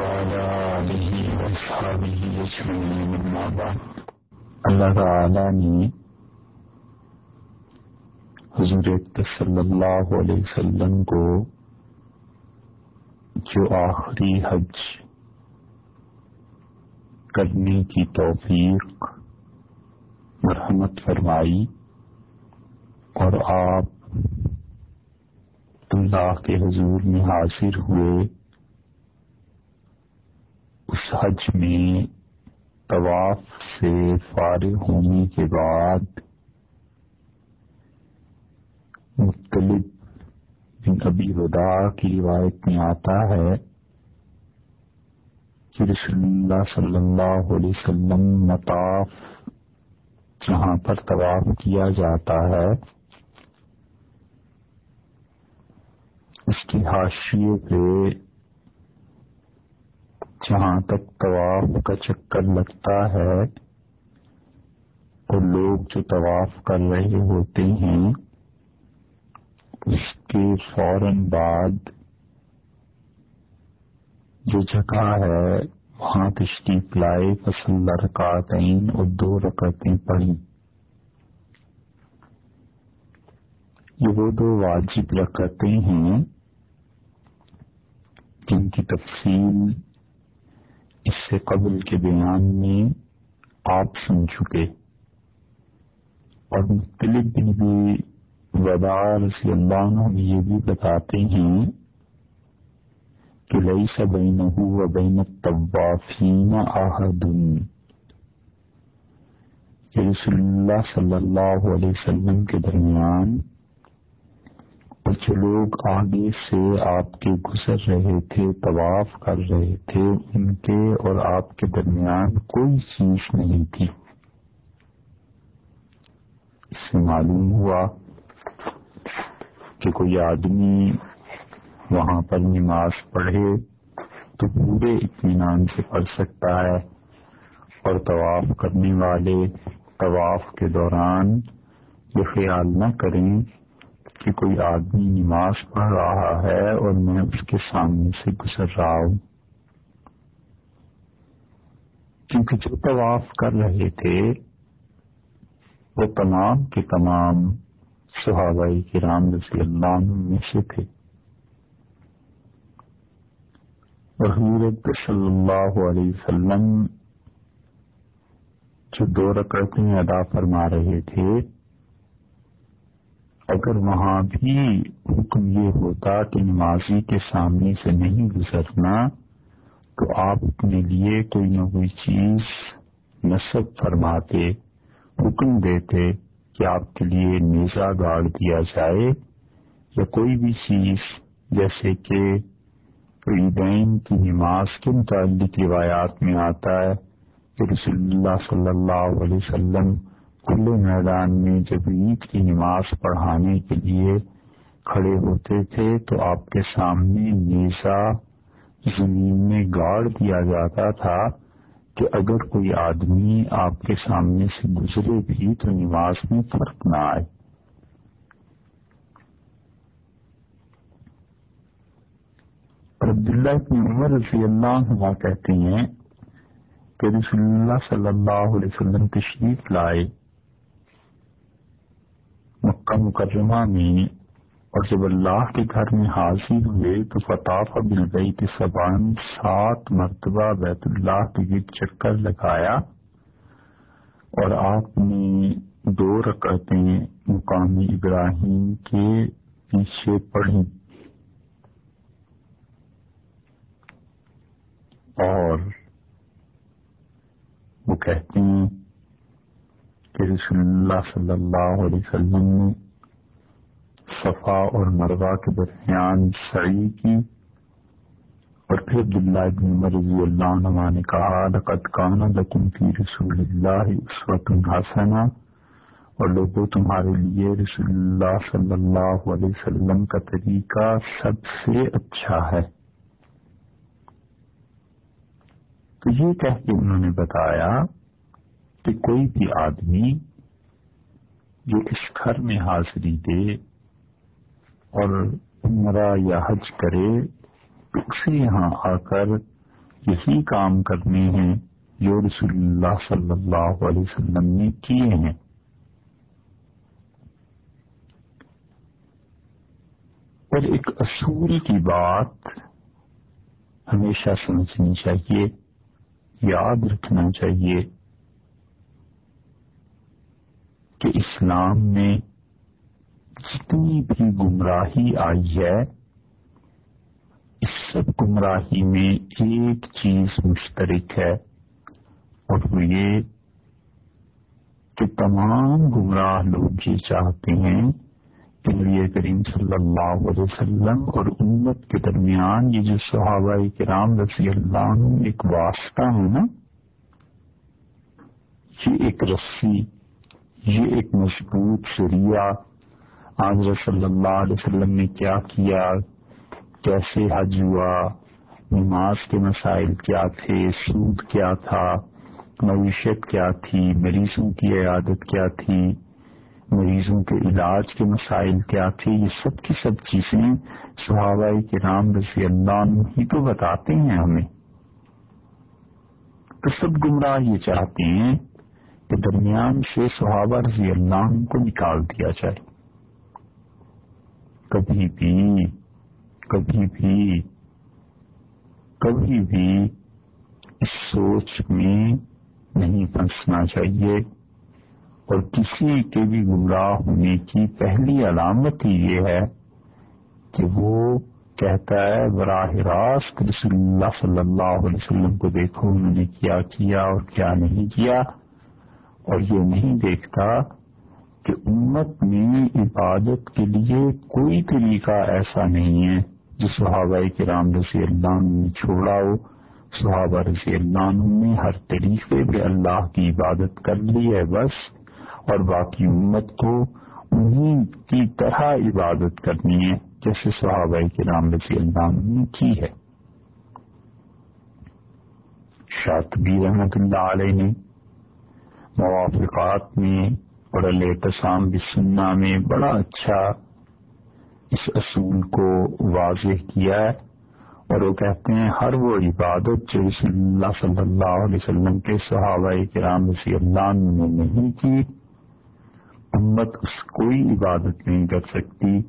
وعلى آلہ وصحبہ اجمعین اما بعد۔ اللہ تعالی نے حضور صلی اللہ علیہ وسلم کو جو آخری حج کرنے کی توفیق مرحمت فرمائی اور آپ اللہ کے حضور میں حاضر ہوئے، اس حج میں طواف سے فارغ ہونے کے بعد مختلف بن ابی وداع کی روایت میں آتا ہے کہ رسول اللہ صلی اللہ علیہ وسلم مطاف جہاں پر طواف کیا جاتا ہے اس کی حاشیے پہ جہاں تک طواف کا چکر لگتا ہے اور لوگ جو طواف کر رہے ہوتے ہیں اس کے فوراً بعد جو جگہ ہے وہاں تشریف لائے، فصلی رکعتین اور 2 رکعتیں پڑھی۔ یہ وہ 2 واجب رکعتیں ہیں جن کی تفصیل اس سے قبل کے بیان میں آپ سن چکے، اور مختلف بن ابی وداع رضی اللہ عنہ یہ بھی بتاتے ہیں کہ لیس بینہ و بین الطوافین احد، کہ رسول اللہ صلی اللہ علیہ وسلم کے درمیان اور جو لوگ آگے سے آپ کے گزر رہے تھے، طواف کر رہے تھے، ان کے اور آپ کے درمیان کوئی چیز نہیں تھی۔ اس سے معلوم ہوا کہ کوئی آدمی وہاں پر نماز پڑھے تو پورے اطمینان سے پڑھ سکتا ہے، اور طواف کرنے والے طواف کے دوران یہ خیال نہ کریں کہ کوئی آدمی نماز پڑھ رہا ہے اور میں اس کے سامنے سے گزر رہا ہوں، کیونکہ جو طواف کر رہے تھے وہ تمام کے تمام صحابہ کرام رضی اللہ عنہم میں سے تھے، اور حضور صلی اللہ علیہ وسلم جو 2 رکعتیں ادا فرما رہے تھے، اگر وہاں بھی حکم یہ ہوتا کہ نمازی کے سامنے سے نہیں گزرنا تو آپ اپنے لیے کوئی نہ کوئی چیز نصب فرماتے، حکم دیتے کہ آپ کے لیے نیزہ گاڑ دیا جائے، یا کوئی بھی چیز، جیسے کہ عیدین کی نماز کے متعلق روایات میں آتا ہے کہ رسول اللہ صلی اللہ علیہ وسلم کھلے میدان میں جب عید کی نماز پڑھانے کے لیے کھڑے ہوتے تھے تو آپ کے سامنے نیزہ زمین میں گاڑ دیا جاتا تھا کہ اگر کوئی آدمی آپ کے سامنے سے گزرے بھی تو نماز میں فرق نہ آئے۔ اور عبداللہ بن عمر رضی اللہ عنہ کہتے ہیں کہ رسول اللہ صلی اللہ علیہ وسلم تشریف لائے مکہ مکرمہ میں، اور جب اللہ کے گھر میں حاضر ہوئے تو فطاف بالبیت 7 مرتبہ بیت اللہ کے گرد چکر لگایا، اور آپ نے 2 رکعتیں مقام ابراہیم کے پیچھے پڑھی، اور وہ کہتے ہیں کہ رسول اللہ صلی اللہ علیہ وسلم نے صفا اور مروہ کے درمیان سعی کی، اور پھر عبداللہ بن عمر رضی اللہ عنہ نے کہا لقد کان لکم فی رسول اللہ اسوۃ حسنہ، اور لوگوں تمہارے لیے رسول اللہ صلی اللہ علیہ وسلم کا طریقہ سب سے اچھا ہے۔ تو یہ کہہ کے انہوں نے بتایا کہ کوئی بھی آدمی جو اس گھر میں حاضری دے اور عمرہ یا حج کرے تو اسے یہاں آ کر یہی کام کرنے ہیں جو رسول اللہ صلی اللہ علیہ وسلم نے کیے ہیں. اور ایک اصول کی بات ہمیشہ سمجھنی چاہیے، یاد رکھنا چاہیے کہ اسلام میں جتنی بھی گمراہی آئی ہے، اس سب گمراہی میں ایک چیز مشترک ہے، اور وہ یہ کہ تمام گمراہ لوگ یہ چاہتے ہیں کہ نبی کریم صلی اللہ علیہ وسلم اور امت کے درمیان یہ جو صحابہ کرام رضی اللہ عنہم ایک واسطہ ہے نا، یہ ایک رسی، یہ ایک مضبوط ذریعہ. آج صلی اللہ علیہ وسلم نے کیا کیا، کیسے حج ہوا، نماز کے مسائل کیا تھے، سود کیا تھا، معیشت کیا تھی، مریضوں کی عیادت کیا تھی، مریضوں کے علاج کے مسائل کیا تھے، یہ سب کی سب چیزیں صحابہ کرام رضی اللہ عنہ ہی تو بتاتے ہیں ہمیں. تو سب گمراہ یہ چاہتے ہیں کہ درمیان سے صحابہ رضی اللہ عنہ کو نکال دیا جائے. کبھی بھی اس سوچ میں نہیں پھنسنا چاہیے. اور کسی کے بھی گمراہ ہونے کی پہلی علامت ہی یہ ہے کہ وہ کہتا ہے براہ راست رسول اللہ صلی اللہ علیہ وسلم کو دیکھو انہوں نے کیا کیا اور کیا نہیں کیا، اور یہ نہیں دیکھتا کہ امت میں عبادت کے لیے کوئی طریقہ ایسا نہیں ہے جو صحابہ کرام رضی اللہ عنہ نے چھوڑا ہو. صحابہ رضی اللہ عنہ نے ہر طریقے پہ اللہ کی عبادت کر لی ہے بس، اور باقی امت کو انہیں کی طرح عبادت کرنی ہے جیسے صحابہ کرام رضی اللہ عنہ نے کی ہے. شاطبی رحمۃ اللہ علیہ نے موافقات میں اور الاعتصام بالسنہ میں بڑا اچھا اس اصول کو واضح کیا ہے، اور وہ کہتے ہیں ہر وہ عبادت جو رسول اللہ صلی اللہ علیہ وسلم کے صحابہ کرام رضی اللہ عنہ نے نہیں کی، امت اس کوئی عبادت نہیں کر سکتی،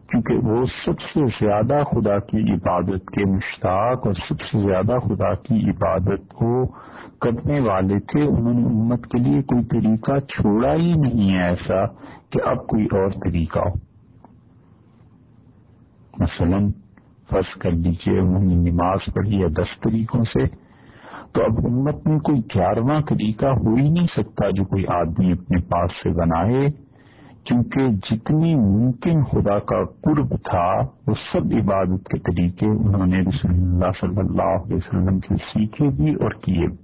کیونکہ وہ سب سے زیادہ خدا کی عبادت کے مشتاق اور سب سے زیادہ خدا کی عبادت کو کرنے والے تھے. انہوں نے امت کے لیے کوئی طریقہ چھوڑا ہی نہیں ہے ایسا کہ اب کوئی اور طریقہ ہو. مثلا فرض کر لیجیے انہوں نے نماز پڑھی ہے 10 طریقوں سے، تو اب امت میں کوئی 11واں طریقہ ہو ہی نہیں سکتا جو کوئی آدمی اپنے پاس سے بنائے، کیونکہ جتنی ممکن خدا کا قرب تھا وہ سب عبادت کے طریقے انہوں نے رسول اللہ صلی اللہ علیہ وسلم سے سیکھے بھی اور کیے بھی.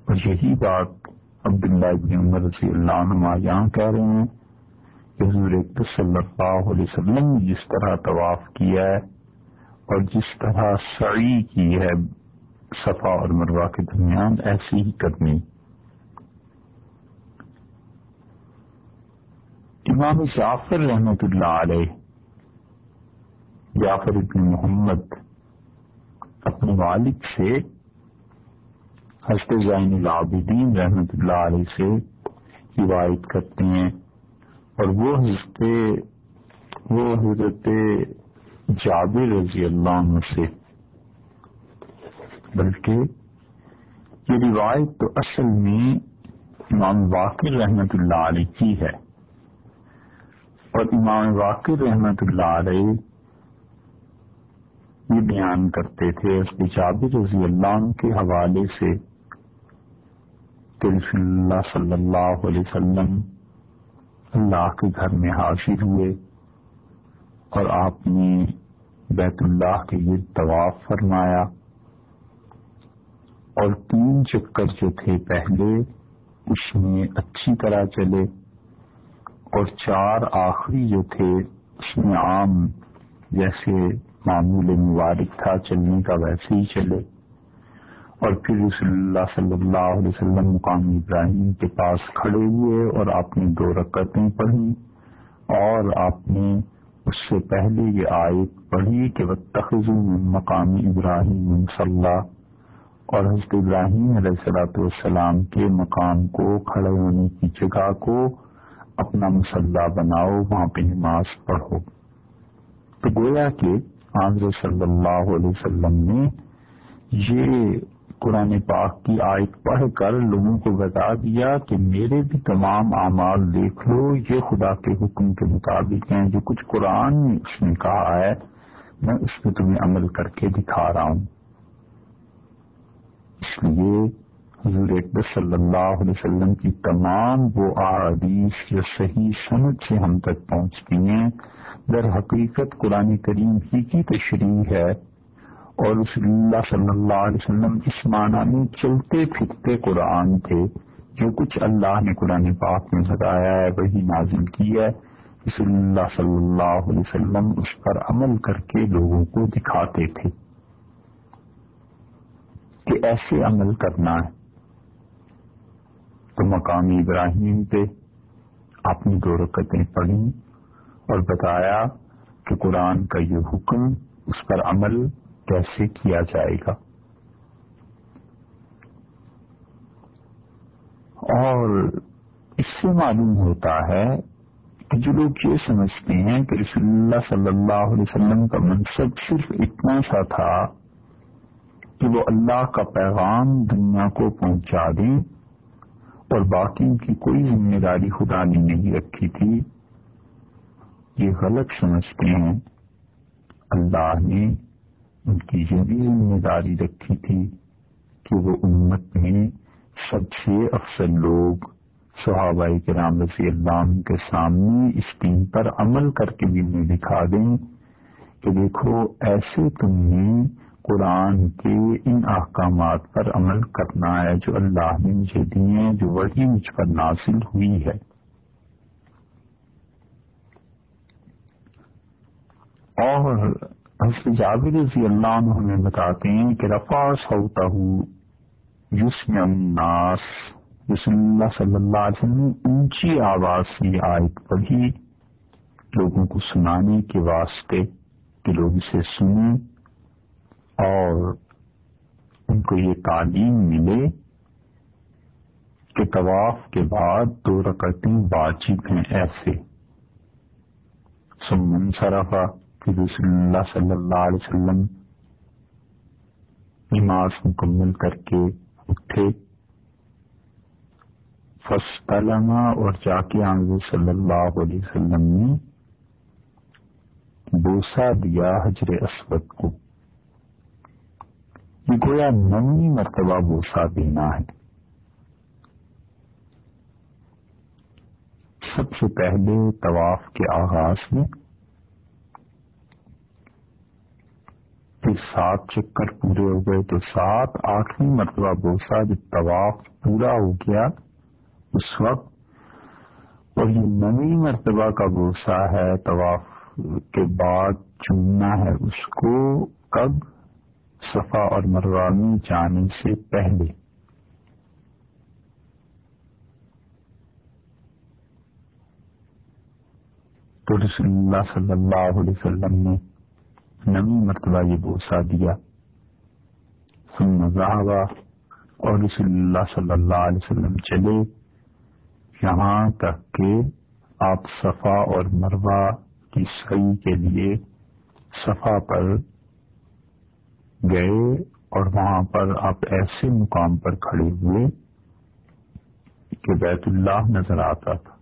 اور یہی بات عبداللہ ابن عمر رضی اللہ عنہ یہاں کہہ رہے ہیں کہ حضور اقدس صلی اللہ علیہ وسلم نے جس طرح طواف کیا ہے اور جس طرح سعی کی ہے صفا اور مروہ کے درمیان، ایسی ہی کرنی. امام جعفر رحمۃ اللہ علیہ، جعفر ابن محمد، اپنے والد سے حضرت زین العابدین رحمۃ اللہ علیہ سے روایت کرتے ہیں، اور وہ حضرت جابر رضی اللہ عنہ سے، بلکہ یہ روایت تو اصل میں امام واقر رحمۃ اللہ علیہ کی ہے، اور امام واقر رحمۃ اللہ علیہ یہ بیان کرتے تھے اس جابر رضی اللہ عنہ کے حوالے سے کہ رسول اللہ صلی اللہ علیہ وسلم اللہ کے گھر میں حاضر ہوئے اور آپ نے بیت اللہ کے گرد طواف فرمایا، اور 3 چکر جو تھے پہلے اس میں اچھی طرح چلے، اور 4 آخری جو تھے اس میں عام جیسے معمول مبارک تھا چلنے کا ویسے ہی چلے. اور پھر رسول اللہ صلی اللہ علیہ وسلم مقام ابراہیم کے پاس کھڑے ہوئے اور آپ نے 2 رکعتیں پڑھی، اور آپ نے اس سے پہلے یہ آیت پڑھی کہ واتخذوا من مقام ابراہیم مصلی، اور حضرت ابراہیم علیہ الصلوۃ والسلام کے مقام کو، کھڑے ہونے کی جگہ کو اپنا مصلی بناؤ، وہاں پہ نماز پڑھو۔ تو گویا کہ حضرت صلی اللہ علیہ وسلم نے یہ قرآن پاک کی آیت پڑھ کر لوگوں کو بتا دیا کہ میرے بھی تمام اعمال دیکھ لو، یہ خدا کے حکم کے مطابق ہیں، جو کچھ قرآن میں اس نے کہا ہے میں اس پہ تمہیں عمل کر کے دکھا رہا ہوں۔ اس لیے حضور اقدس صلی اللہ علیہ وسلم کی تمام وہ احادیث جو صحیح سند سے ہم تک پہنچتی ہیں، در حقیقت قرآن کریم ہی کی تشریح ہے، اور رسول اللہ صلی اللہ علیہ وسلم اس معنی میں چلتے پھرتے قرآن تھے۔ جو کچھ اللہ نے قرآن پاک میں بتایا ہے وہی نازل کی ہے، رسول اللہ صلی اللہ علیہ وسلم اس پر عمل کر کے لوگوں کو دکھاتے تھے کہ ایسے عمل کرنا ہے۔ تو مقام ابراہیم پہ آپ نے 2 رکعتیں پڑھی اور بتایا کہ قرآن کا یہ حکم، اس پر عمل کیسے کیا جائے گا۔ اور اس سے معلوم ہوتا ہے کہ جو لوگ یہ سمجھتے ہیں کہ رسول اللہ صلی اللہ علیہ وسلم کا منصب صرف اتنا سا تھا کہ وہ اللہ کا پیغام دنیا کو پہنچا دیں اور باقی کی کوئی ذمہ داری خدا نے نہیں رکھی تھی، یہ غلط سمجھتے ہیں۔ اللہ نے ان کی یہ بھی ذمہ داری رکھی تھی کہ وہ امت میں سب سے افضل لوگ صحابہ کرام رضی اللہ عنہ کے سامنے اس دین پر عمل کر کے بھی انہیں دکھا دیں کہ دیکھو ایسے تم نے قرآن کے ان احکامات پر عمل کرنا ہے جو اللہ نے مجھے دیے ہیں، جو وحی مجھ پر نازل ہوئی ہے۔ اور حضرت جابر رضی اللہ عنہ ہمیں بتاتے ہیں کہ رفع صوتہ یسمع الناس، رسول اللہ صلی اللہ علیہ وسلم نے اونچی آواز سے یہ آیت پڑھی لوگوں کو سنانے کے واسطے کہ لوگ اسے سنیں اور ان کو یہ تعلیم ملے کہ طواف کے بعد 2 رکعتیں واجب ہیں ایسے۔ ثم انصرف، کہ رسول اللہ صلی اللہ علیہ وسلم نماز مکمل کر کے اٹھے، فاستلم، اور جا کے حضرت صلی اللہ علیہ وسلم نے بوسہ دیا حجر اسود کو۔ یہ گویا 9ویں مرتبہ بوسہ دینا ہے۔ سب سے پہلے طواف کے آغاز میں، پھر 7 چکر پورے ہو گئے تو 7، 8ویں مرتبہ بوسہ جب طواف پورا ہو گیا اس وقت، اور یہ 9ویں مرتبہ کا بوسہ ہے طواف کے بعد چومنا ہے اس کو، کب؟ صفا اور مروہ میں جانے سے پہلے۔ تو رسول اللہ صلی اللہ علیہ وسلم نے 9ویں مرتبہ یہ بوسہ دیا۔ ثم ذهب، اور رسول اللہ صلی اللہ علیہ وسلم چلے یہاں تک کہ آپ صفا اور مروہ کی سعی کے لیے صفا پر گئے، اور وہاں پر آپ ایسے مقام پر کھڑے ہوئے کہ بیت اللہ نظر آتا تھا،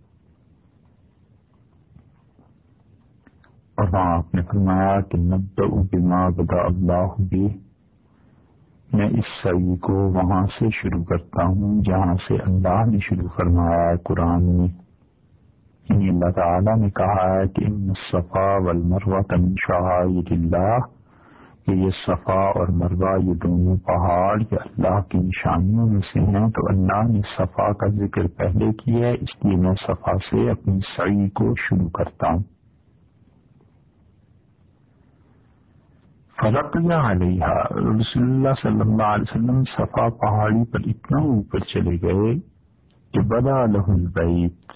اور وہاں آپ نے فرمایا کہ نبدأ بما بدأ اللہ بہ، میں اس سعی کو وہاں سے شروع کرتا ہوں جہاں سے اللہ نے شروع فرمایا ہے قرآن میں۔ یعنی اللہ تعالیٰ نے کہا ہے کہ ان الصفا والمروہ من شعائر اللہ، کہ یہ صفا اور مروہ یہ دونوں پہاڑ یہ اللہ کی نشانیوں میں سے ہیں، تو اللہ نے صفا کا ذکر پہلے کیا ہے، اس لیے میں صفا سے اپنی سعی کو شروع کرتا ہوں۔ فرقیہ علیہ، رسول اللہ صلی اللہ علیہ وسلم صفا پہاڑی پر اتنا اوپر چلے گئے کہ بدا لہ البیت،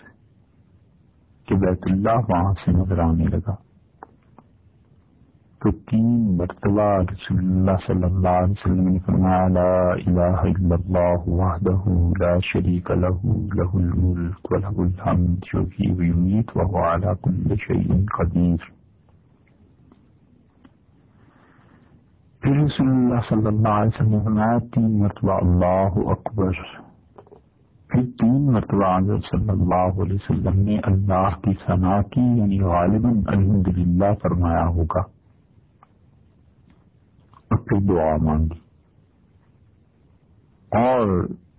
کہ بیت اللہ وہاں سے نظر آنے لگا۔ تو 3 مرتبہ رسول اللہ صلی اللہ علیہ وسلم نے فرمایا لا الہ الا اللہ وحدہ لا شریک لہ لہ الملک ولہ الحمد یحیی ویمیت وہو علی کل شیء قدیر۔ پھر رسول اللہ صلی اللہ علیہ وسلم نے فرمایا 3 مرتبہ اللہ اکبر۔ پھر 3 مرتبہ حضرت صلی اللہ علیہ وسلم نے اللہ کی ثنا کی، یعنی غالباً الحمدللہ فرمایا ہوگا، اور پھر دعا مانگی اور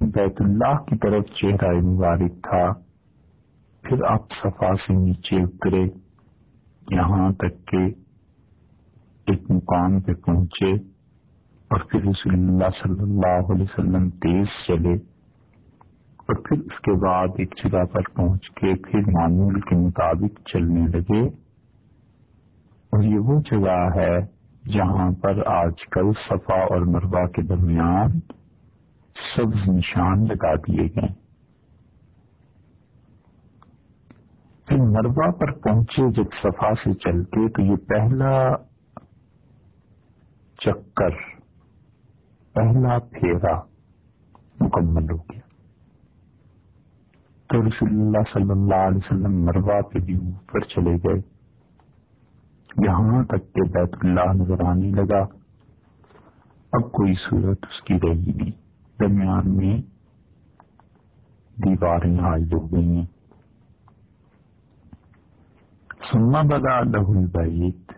بیت اللہ کی طرف چہرہ مبارک تھا۔ پھر آپ صفا سے نیچے اترے یہاں تک کہ ایک مقام پہ پہنچے، اور پھر رسول اللہ صلی اللہ علیہ وسلم تیز چلے، اور پھر اس کے بعد ایک جگہ پر پہنچ کے پھر معمول کے مطابق چلنے لگے، اور یہ وہ جگہ ہے جہاں پر آج کل صفا اور مروہ کے درمیان سبز نشان لگا دیے گئے۔ پھر مروہ پر پہنچے جب صفا سے چل کے، تو یہ پہلا چکر، پہلا پھیرا مکمل ہو گیا۔ تو رسول اللہ صلی اللہ علیہ وسلم مروہ پہ بھی اوپر چلے گئے، یہاں تک کہ بیت اللہ نظر آنے لگا۔ اب کوئی صورت اس کی رہی نہیں، درمیان میں دیواریں حائل ہو گئی ہیں۔ ثم بدا لہ البیت،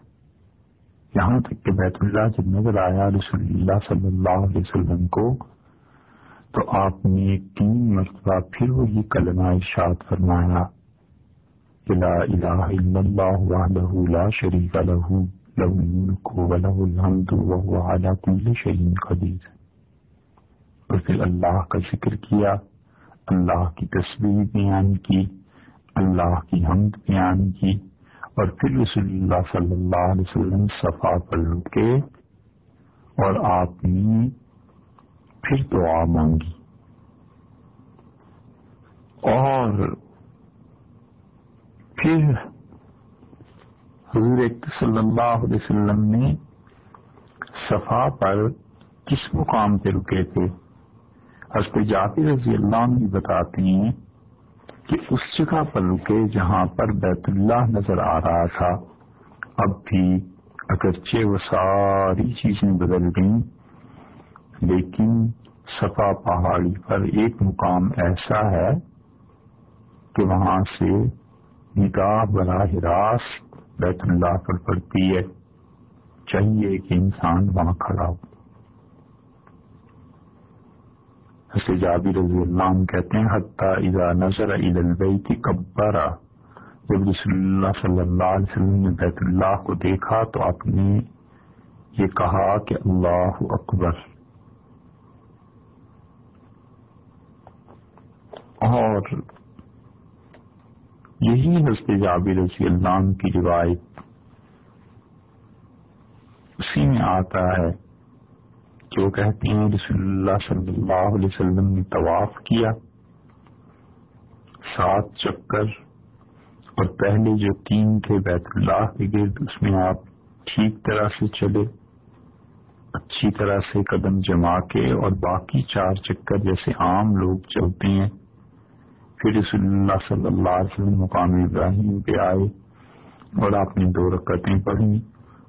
یہاں تک کہ بیت اللہ جب نظر آیا رسول اللہ صلی اللہ علیہ وسلم کو، تو آپ نے 3 مرتبہ پھر وہی کلمہ ارشاد فرمایا کہ لا الہ الا اللہ وحدہ لا شریک لہ لہ الملک ولہ الحمد وہو علی کل شیء قدیر۔ اور پھر اللہ کا ذکر کیا، اللہ کی تسبیح بیان کی، اللہ کی حمد بیان کی، اور پھر رسول اللہ صلی اللہ علیہ وسلم صفا پر رکے اور آپ نے پھر دعا مانگی، اور پھر حضور صلی اللہ علیہ وسلم نے صفا پر کس مقام پہ رکے تھے؟ حضرت جابر رضی اللہ عنہ بتاتے ہیں کہ اس جگہ پر رکے جہاں پر بیت اللہ نظر آ رہا تھا۔ اب بھی اگرچہ وہ ساری چیزیں بدل گئیں، لیکن صفا پہاڑی پر ایک مقام ایسا ہے کہ وہاں سے نگاہ براہ راست بیت اللہ پر پڑتی ہے، چاہیے کہ انسان وہاں کھڑا ہو۔ حضرت جابر رضی اللہ عنہ کہتے ہیں حتی اذا نظر الی البیت کبر، جب رسول اللہ صلی اللہ علیہ وسلم نے بیت اللہ کو دیکھا تو آپ نے یہ کہا کہ اللہ اکبر، اور یہی حضرت جابر رضی اللہ عنہ کی روایت اسی میں آتا ہے جو کہتے ہیں رسول اللہ صلی اللہ علیہ وسلم نے طواف کیا 7 چکر، اور پہلے جو 3 تھے بیت اللہ کے گرد اس میں آپ ٹھیک طرح سے چلے، اچھی طرح سے قدم جما کے، اور باقی 4 چکر جیسے عام لوگ چلتے ہیں۔ پھر رسول اللہ صلی اللہ علیہ وسلم مقام ابراہیم پہ آئے اور آپ نے 2 رکعتیں پڑھی،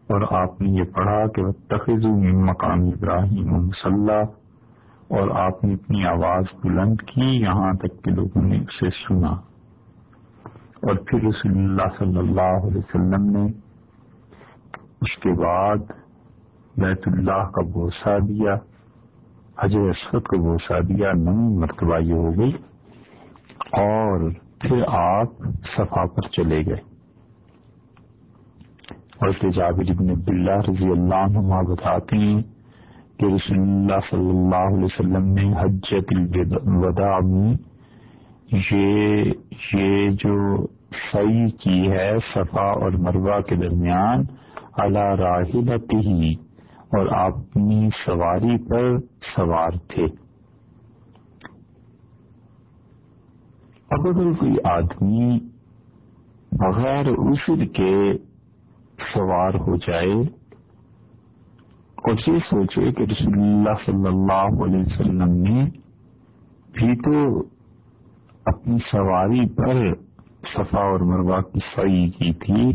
اور آپ نے یہ پڑھا کہ واتخذوا من مقام ابراہیم مصلی، اور آپ نے اپنی آواز بلند کی یہاں تک کہ لوگوں نے اسے سنا، اور پھر رسول اللہ صلی اللہ علیہ وسلم نے اس کے بعد بیت اللہ کا بوسہ دیا، حجر اسود کو بوسہ دیا، 9 مرتبہ یہ ہو گئی، اور پھر آپ صفا پر چلے گئے۔ اور جابر بن عبداللہ رضی اللہ عنہ بتاتے ہیں کہ رسول اللہ صلی اللہ علیہ وسلم نے حجۃ الوداع میں یہ جو سعی کی ہے صفا اور مروہ کے درمیان علی راحلتہ، اور آپ اپنی سواری پر سوار تھے۔ اب اگر کوئی آدمی بغیر عذر کے سوار ہو جائے اور یہ سوچے کہ رسول اللہ صلی اللہ علیہ وسلم نے بھی تو اپنی سواری پر صفا اور مروہ کی سعی کی تھی،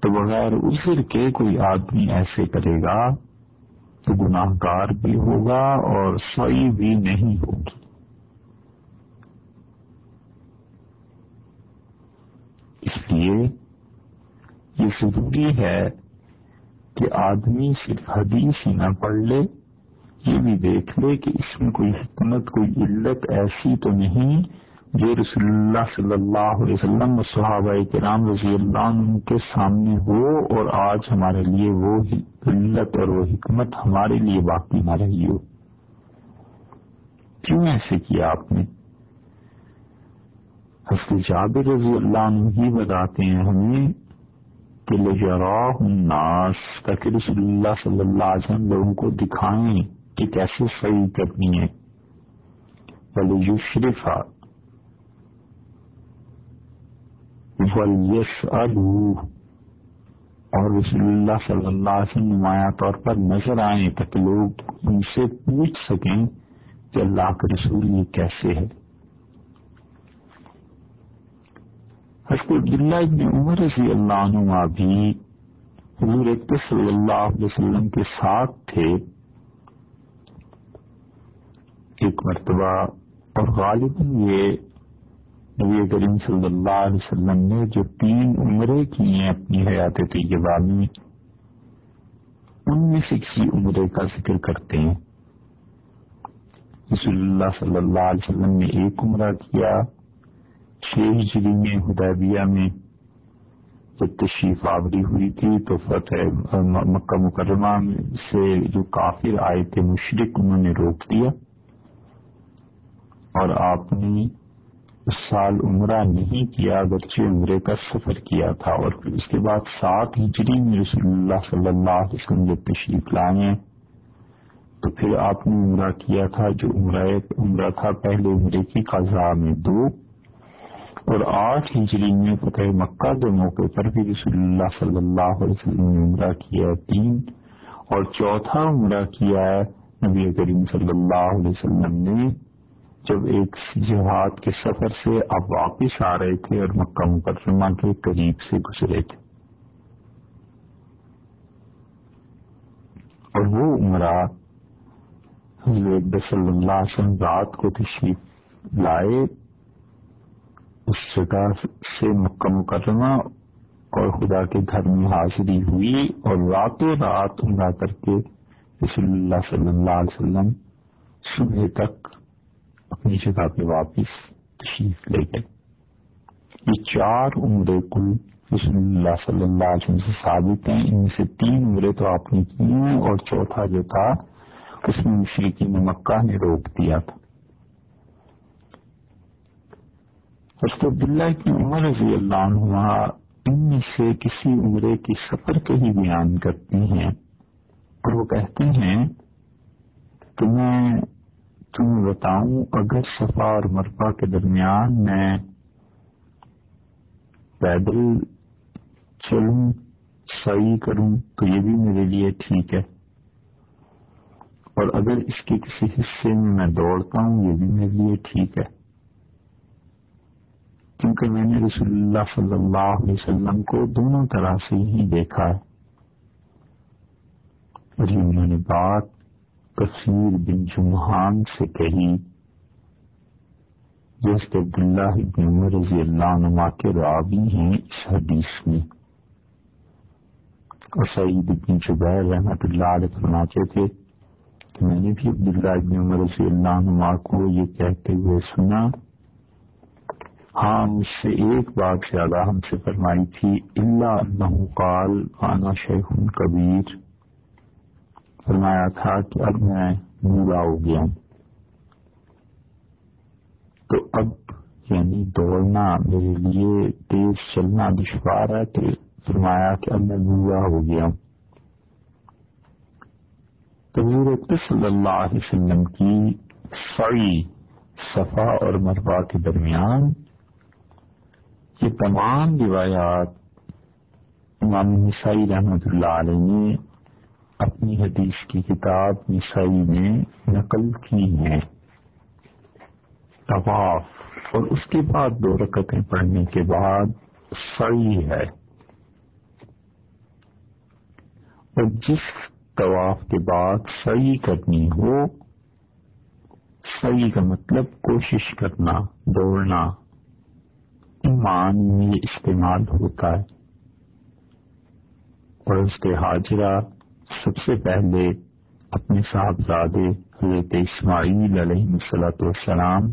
تو بغیر عذر کے کوئی آدمی ایسے کرے گا تو گناہ گار بھی ہوگا اور سعی بھی نہیں ہوگی۔ اس لیے یہ ضروری ہے کہ آدمی صرف حدیث ہی نہ پڑھ لے، یہ بھی دیکھ لے کہ اس میں کوئی حکمت، کوئی علت ایسی تو نہیں جو رسول اللہ صلی اللہ علیہ وسلم و صحابہ کرام رضی اللہ عنہ کے سامنے ہو اور آج ہمارے لیے وہ علت اور وہ حکمت ہمارے لیے باقی نہ رہی ہو۔ کیوں ایسے کیا آپ نے؟ حضرت جابر رضی اللہ عنہ ہی بتاتے ہیں ہمیں کہ لِیَرَاهُ النَّاسُ، تاکہ رسول اللہ صلی اللہ علیہ وسلم لوگوں کو دکھائیں کہ کیسے صحیح کرنی ہے، وَلِيُشْرِفَ وَلْيَسْأَلُوا، اور رسول اللہ صلی اللہ علیہ وسلم نمایاں طور پر نظر آئیں تاکہ لوگ ان سے پوچھ سکیں کہ اللہ کے رسول یہ کیسے ہے۔ حضرت عبداللہ ابن عمر رضی اللہ عنہ بھی حضور اقدس صلی اللہ علیہ وسلم کے ساتھ تھے ایک مرتبہ، اور غالباً یہ نبی کریم صلی اللہ علیہ وسلم نے جو 3 عمرے کی ہیں اپنی حیات طیبہ میں، ان میں سے کسی عمرے کا ذکر کرتے ہیں۔ رسول اللہ صلی اللہ علیہ وسلم نے ایک عمرہ کیا 6 ہجری میں حدیبیہ میں، جب تشریف آوری ہوئی تھی تو فتح مکہ مکرمہ سے جو کافر آئے تھے مشرک، انہوں نے روک دیا اور آپ نے اس سال عمرہ نہیں کیا، اگرچہ عمرے کا سفر کیا تھا۔ اور پھر اس کے بعد 7 ہجری میں رسول اللہ صلی اللہ علیہ وسلم جب تشریف لائے تو پھر آپ نے عمرہ کیا تھا، جو عمرہ تھا پہلے عمرے کی قضاء میں 2، اور 8 ہجری میں فتح مکہ کے موقع پر بھی رسول اللہ صلی اللہ علیہ وسلم نے عمرہ کیا 3، اور چوتھا عمرہ کیا ہے نبی کریم صلی اللہ علیہ وسلم نے جب ایک جہاد کے سفر سے آپ واپس آ رہے تھے اور مکہ مکرمہ کے قریب سے گزرے تھے، اور وہ عمرہ حضرت صلی اللہ علیہ وسلم رات کو تشریف لائے اس جگہ سے مکہ مکرمہ اور خدا کے گھر میں حاضری ہوئی، اور راتوں رات عمرہ کر کے رسول اللہ صلی اللہ علیہ وسلم صبح تک اپنی جگہ پہ واپس تشریف لے گئے۔ یہ 4 عمرے کل رسول اللہ صلی اللہ علیہ وسلم سے ثابت ہیں، ان میں سے 3 عمرے تو آپ نے کیے ہیں اور چوتھا جو تھا اس میں مشرکین مکہ نے روک دیا تھا۔ حضرت عبداللہ کی عمر رضی اللہ عنہ ان میں سے کسی عمرے کی سفر کا ہی بیان کرتی ہیں، اور وہ کہتے ہیں کہ میں تمہیں بتاؤں، اگر صفا اور مروہ کے درمیان میں پیدل چلوں، سعی کروں تو یہ بھی میرے لیے ٹھیک ہے، اور اگر اس کے کسی حصے میں دوڑتا ہوں یہ بھی میرے لیے ٹھیک ہے، کیونکہ میں نے رسول اللہ صلی اللہ علیہ وسلم کو دونوں طرح سے ہی دیکھا ہے۔ اور یہ انہوں نے بات کثیر بن جمحان سے کہی، جیسے عبداللہ ابن عمر رضی اللہ عنہ کے راوی ہیں اس حدیث میں۔ اور سعید بن جبیر رحمۃ اللہ علیہ فرماتے تھے کہ میں نے بھی عبداللہ ابن عمر رضی اللہ عنہ کو یہ کہتے ہوئے سنا، ہاں مجھ سے ایک بات زیادہ ہم سے فرمائی تھی، الا انہ قال انا شیخ کبیر، فرمایا تھا کہ اب میں بوڑھا ہو گیا ہوں، تو اب یعنی دوڑنا میرے لیے تیز چلنا دشوار ہے، تو فرمایا کہ اب میں بوڑھا ہو گیا ہوں۔ تو حضرت صلی اللہ علیہ وسلم کی سعی صفا اور مروہ کے درمیان یہ تمام روایات امام نسائی رحمۃ اللہ علیہ نے اپنی حدیث کی کتاب نسائی میں نقل کی ہیں. طواف اور اس کے بعد 2 رکعتیں پڑھنے کے بعد سعی ہے. اور جس طواف کے بعد سعی کرنی ہو، سعی کا مطلب کوشش کرنا، دوڑنا، ایمان میں یہ استعمال ہوتا ہے. اور اس کے حاجرہ سب سے پہلے اپنے صاحبزادے حضرت اسماعیل علیہ الصلوۃ والسلام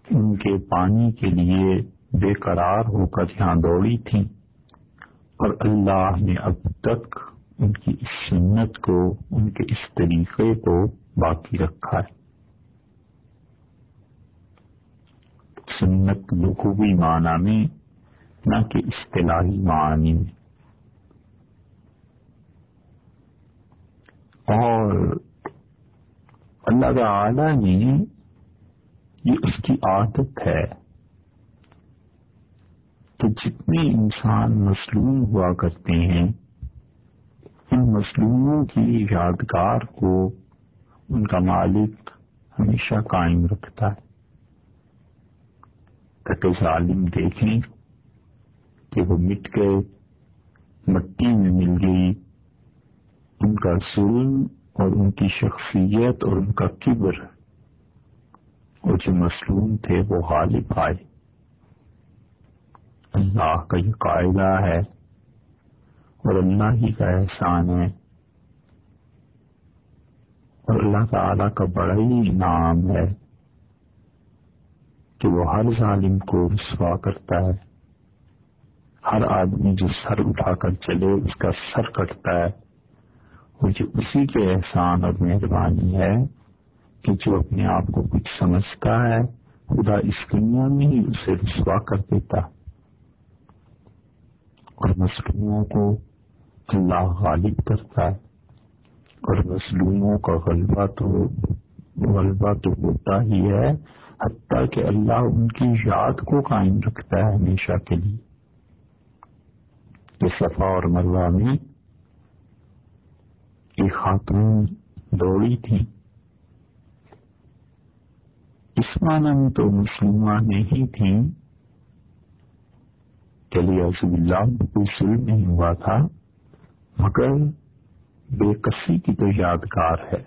ان کے پانی کے لیے بے قرار ہو کر یہاں دوڑی تھیں، اور اللہ نے اب تک ان کی اس سنت کو، ان کے اس طریقے کو باقی رکھا ہے. سنت لغوی معنی میں، نہ کہ اصطلاحی معنی میں. اور اللہ تعالی نے یہ اس کی عادت ہے کہ جتنے انسان مظلوم ہوا کرتے ہیں، ان مظلوموں کی یادگار کو ان کا مالک ہمیشہ قائم رکھتا ہے، تاکہ ظالم دیکھیں کہ وہ مٹ گئے، مٹی میں مل گئی. ان کا ظلم اور ان کی شخصیت اور ان کا کبر، اور جو مظلوم تھے وہ غالب آئے. اللہ کا یہ قاعدہ ہے اور اللہ ہی کا احسان ہے، اور اللہ تعالی کا بڑا ہی انعام ہے کہ وہ ہر ظالم کو رسوا کرتا ہے. ہر آدمی جو سر اٹھا کر چلے اس کا سر کٹتا ہے، اور جو اسی کے احسان اور مہربانی ہے کہ جو اپنے آپ کو کچھ سمجھتا ہے خدا اس دنیا میں ہی اسے رسوا کر دیتا، اور مظلوموں کو اللہ غالب کرتا ہے. اور مظلوموں کا غلبہ تو ہوتا ہی ہے، حتیٰ کہ اللہ ان کی یاد کو قائم رکھتا ہے ہمیشہ کے لیے. کہ صفا اور مروہ میں ایک خاتون دوڑی تھی، اس معنی میں تو مسلمہ نہیں تھیں کہ علیہ باللہ کوئی ظلم نہیں ہوا تھا، مگر بے کسی کی تو یادگار ہے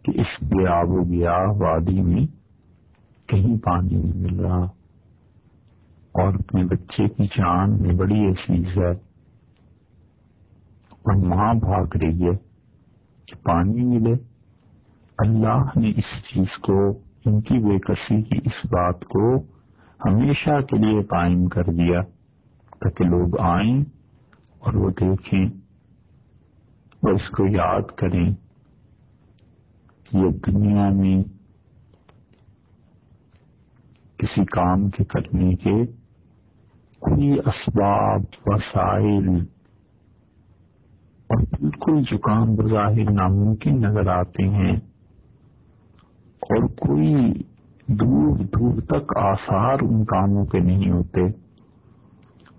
کہ اس بے آب و گیا وادی میں کہیں پانی نہیں مل رہا، اور اپنے بچے کی جان میں بڑی عزیز ہے، اور ماں بھاگ رہی ہے کہ پانی ملے. اللہ نے اس چیز کو، ان کی بے کسی کی اس بات کو ہمیشہ کے لیے قائم کر دیا، تاکہ لوگ آئیں اور وہ دیکھیں اور اس کو یاد کریں کہ یہ دنیا میں کسی کام کے کرنے کے کوئی اسباب، وسائل اور بالکل جو کام بظاہر ناممکن نظر آتے ہیں، اور کوئی دور دور تک آثار ان کاموں کے نہیں ہوتے،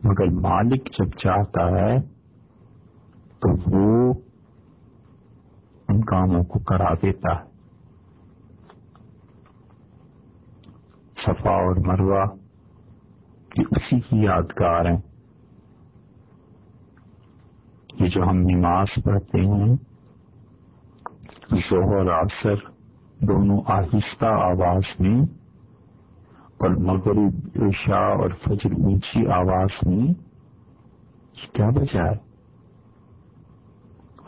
مگر مالک جب چاہتا ہے تو وہ ان کاموں کو کرا دیتا ہے. صفا اور مروہ یہ اسی کی یادگار ہیں. یہ جو ہم نماز پڑھتے ہیں، ظہر عصر دونوں آہستہ آواز میں، اور مغرب عشاء اور فجر اونچی آواز میں، کیا وجہ ہے؟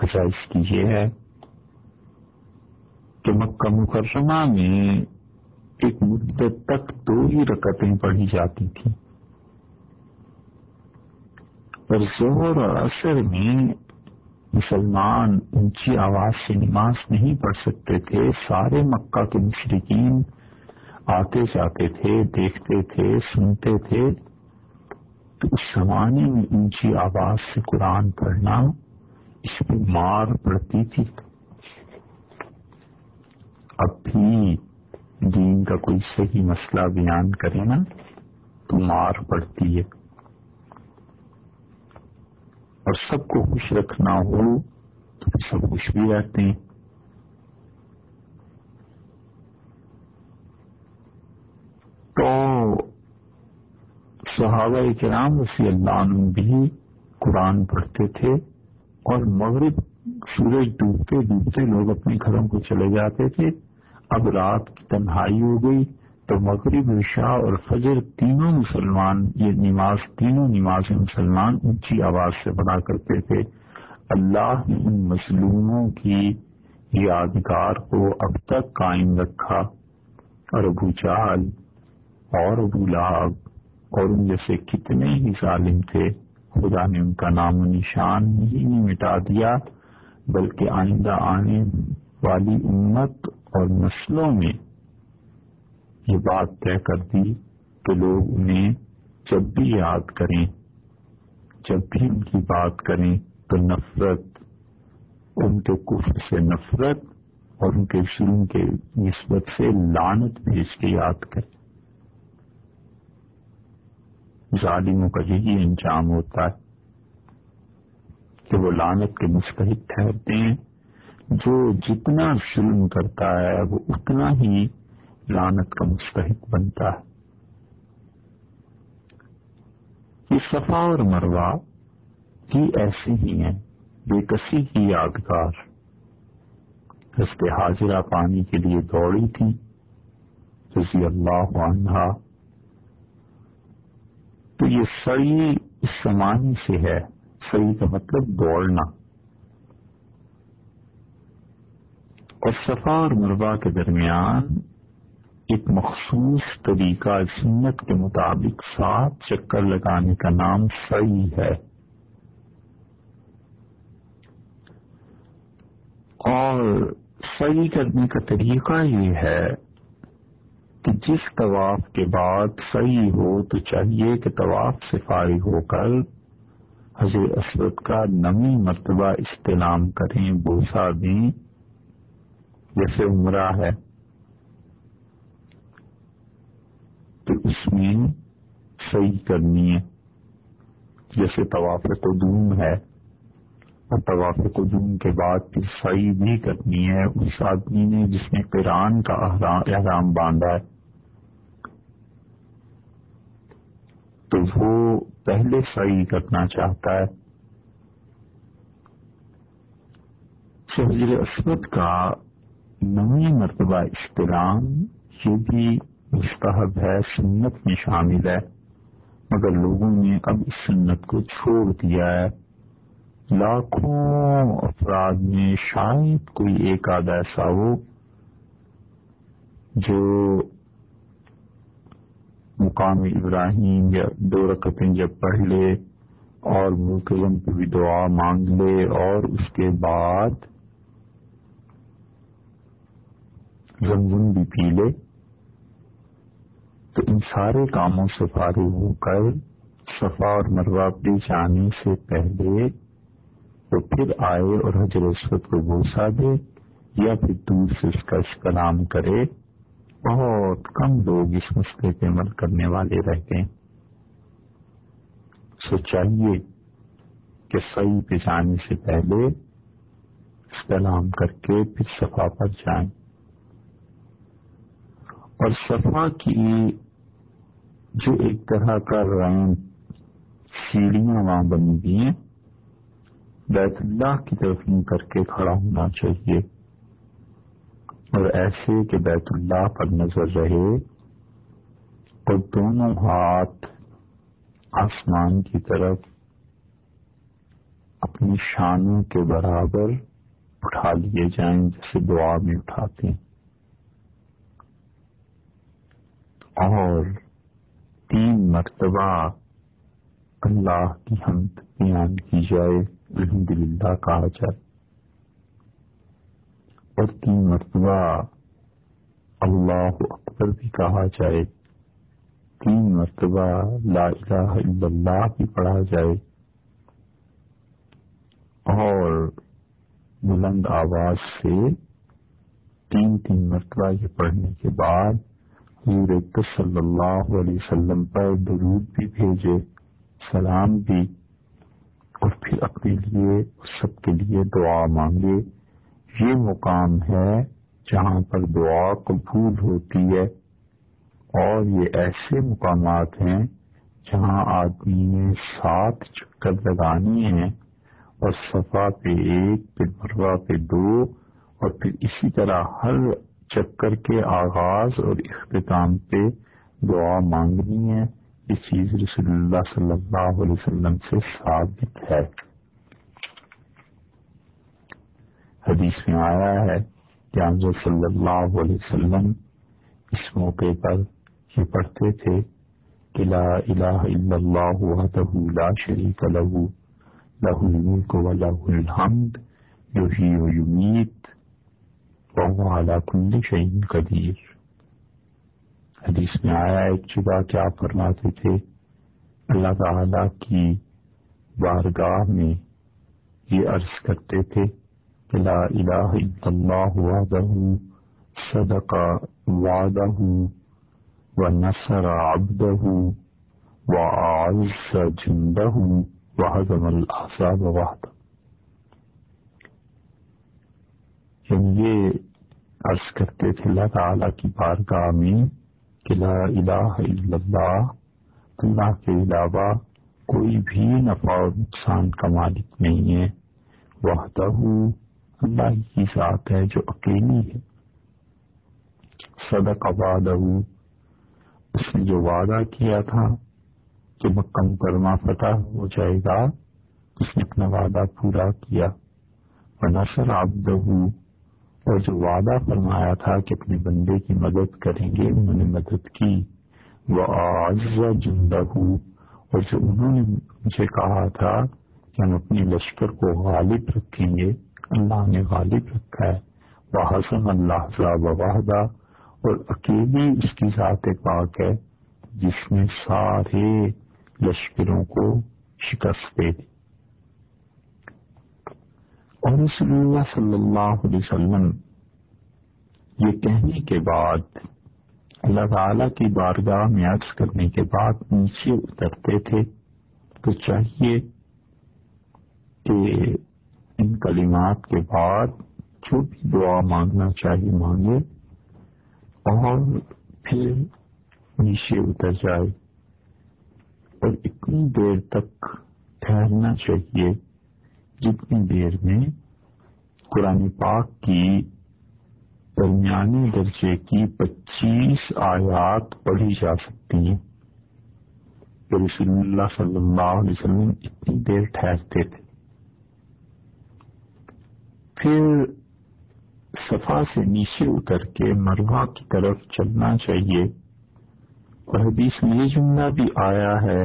وجہ اس کی یہ ہے کہ مکہ مکرمہ میں ایک مدت تک 2 ہی رکعتیں پڑھی جاتی تھیں، اور ظہر اور عصر میں مسلمان اونچی آواز سے نماز نہیں پڑھ سکتے تھے. سارے مکہ کے مشرکین آتے جاتے تھے، دیکھتے تھے، سنتے تھے، تو اس زمانے میں اونچی آواز سے قرآن پڑھنا، اس پہ مار پڑتی تھی. اب بھی دین کا کوئی صحیح مسئلہ بیان کرے نا تو مار پڑتی ہے. اور سب کو خوش رکھنا ہو تو پھر سب خوش بھی رہتے ہیں. تو صحابہ کرام رضی اللہ عنہم بھی قرآن پڑھتے تھے اور مغرب سورج ڈوبتے ڈوبتے لوگ اپنے گھروں کو چلے جاتے تھے. اب رات کی تنہائی ہو گئی تو مغرب عشاء اور فجر تینوں مسلمان تینوں نمازیں مسلمان اونچی آواز سے پڑھا کرتے تھے. اللہ نے ان مظلوموں کی یادگار کو اب تک قائم رکھا اور ابو جہل اور ابو لہب اور ان جیسے کتنے ہی ظالم تھے خدا نے ان کا نام و نشان نہیں مٹا دیا بلکہ آئندہ آنے والی امت اور نسلوں میں یہ بات طے کر دی کہ لوگ انہیں جب بھی یاد کریں جب بھی ان کی بات کریں تو نفرت ان کے کفر سے نفرت اور ان کے ظلم کے نسبت سے لعنت بھیج کے یاد کریں. ظالموں کا یہی انجام ہوتا ہے کہ وہ لعنت کے مستحق ٹھہرتے ہیں. جو جتنا ظلم کرتا ہے وہ اتنا ہی لعنت کا مستحق بنتا ہے. یہ صفا اور مروہ بھی ایسے ہی ہیں بے کسی کی یادگار. حضرت حاجرہ پانی کے لیے دوڑی تھی رضی اللہ عنہا. تو یہ سعی اس زمانے سے ہے. سعی کا مطلب دوڑنا. اور صفا اور مروہ کے درمیان ایک مخصوص طریقہ سنت کے مطابق 7 چکر لگانے کا نام سعی ہے. اور سعی کرنے کا طریقہ یہ ہے کہ جس طواف کے بعد سعی ہو تو چاہیے کہ طواف سے فارغ ہو کر حجر اسود کا 9 مرتبہ استلام کریں بوسہ دیں جیسے عمرہ ہے. تو اس میں سعی کرنی ہے جیسے طواف قدوم ہے اور طواف قدوم کے بعد پھر سعی بھی کرنی ہے اس آدمی نے جس نے قران کا احرام باندھا ہے. تو وہ پہلے سعی کرنا چاہتا ہے. حجر اسود کا 9 مرتبہ استلام یہ بھی مستحب ہے سنت میں شامل ہے مگر لوگوں نے اب اس سنت کو چھوڑ دیا ہے. لاکھوں افراد میں شاید کوئی ایک آدھا ایسا ہو جو مقام ابراہیم یا 2 رکعتیں جب پڑھ لے اور ملتزم کو بھی دعا مانگ لے اور اس کے بعد زمزم بھی پی لے تو ان سارے کاموں سے فارغ ہو کر صفا اور مروہ پہ جانے سے پہلے وہ پھر آئے اور حجر اسود کو بوسہ دے یا پھر دور سے اس کا استلام کرے. بہت کم لوگ اس مسئلے پہ عمل کرنے والے رہتے ہیں. سو چاہیے کہ سعی پہ جانے سے پہلے استلام کر کے پھر صفا پر جائیں. اور صفا کی جو ایک طرح کا ریمپ سیڑھیاں وہاں بنی ہوئی ہیں بیت اللہ کی طرف منہ کر کے کھڑا ہونا چاہیے اور ایسے کہ بیت اللہ پر نظر رہے اور دونوں ہاتھ آسمان کی طرف اپنی شانوں کے برابر اٹھا لیے جائیں جیسے دعا میں اٹھاتے ہیں. اور 3 مرتبہ اللہ کی حمد بیان کی جائے الحمدللہ کہا جائے اور 3 مرتبہ اللہ اکبر بھی کہا جائے. 3 مرتبہ لا الہ الا اللہ بھی پڑھا جائے اور بلند آواز سے 3 مرتبہ یہ پڑھنے کے بعد حضور صلی اللہ علیہ وسلم پر درود بھی بھیجے سلام بھی اور پھر اپنے لیے سب کے لیے دعا مانگے۔ یہ مقام ہے جہاں پر دعا قبول ہوتی ہے، اور یہ ایسے مقامات ہیں جہاں آدمی نے 7 چکر لگانی ہیں، اور صفا پہ 1، پھر مروہ پہ 2، اور پھر اسی طرح ہر چکر کے آغاز اور اختتام پہ دعا مانگنی ہے۔ یہ چیز رسول اللہ صلی اللہ علیہ وسلم سے ثابت ہے۔ حدیث میں آیا ہے کہ حضرت صلی اللہ علیہ وسلم اس موقع پر یہ پڑھتے تھے کہ لا الہ الا اللہ وحدہ لا شریک لہ لہ الملک ولہ الحمد یحیی ویمیت وہو علی کل شیء قدیر۔ حدیث میں آیا ایک جگہ کیا فرماتے تھے، اللہ تعالی کی بارگاہ میں یہ عرض کرتے تھے کہ لا الہ الا اللہ وحدہ صدق وعدہ ونصر عبدہ وأعز جندہ وہزم الاحزاب وحدہ۔ یعنی یہ عرض کرتے تھے اللہ تعالی کی بارگاہ میں کہ لا الہ الا اللہ کے علاوہ کوئی بھی نفع اور نقصان کا مالک نہیں ہے، وحدہ اللہ کی ذات ہے جو اکیلی ہے، صدق وعدہ اس نے جو وعدہ کیا تھا کہ مکہ مکرمہ فتح ہو جائے گا اس نے اپنا وعدہ پورا کیا، ونصر عبدہ اور جو وعدہ فرمایا تھا کہ اپنے بندے کی مدد کریں گے انہوں نے مدد کی، وأعز جندہ اور جو انہوں نے مجھے کہا تھا کہ ہم اپنے لشکر کو غالب رکھیں گے اللہ نے غالب رکھا ہے، وہزم الاحزاب وحدہ اور اکیلی اس کی ذات پاک ہے جس نے سارے لشکروں کو شکست دے دی۔ اور رسول اللہ صلی اللہ علیہ وسلم یہ کہنے کے بعد اللہ تعالی کی بارگاہ میں عرض کرنے کے بعد نیچے اترتے تھے تو چاہیے کہ ان کلمات کے بعد جو بھی دعا مانگنا چاہیے مانگے اور پھر نیچے اتر جائے، اور اتنی دیر تک ٹھہرنا چاہیے جتنی دیر میں قرآن پاک کی درمیانی درجے کی 25 آیات پڑھی جا سکتی ہیں۔ تو رسول اللہ صلی اللہ علیہ وسلم اتنی دیر ٹھہرتے تھے۔ پھر صفا سے نیچے اتر کے مروہ کی طرف چلنا چاہیے، اور حدیث میں یہ جملہ بھی آیا ہے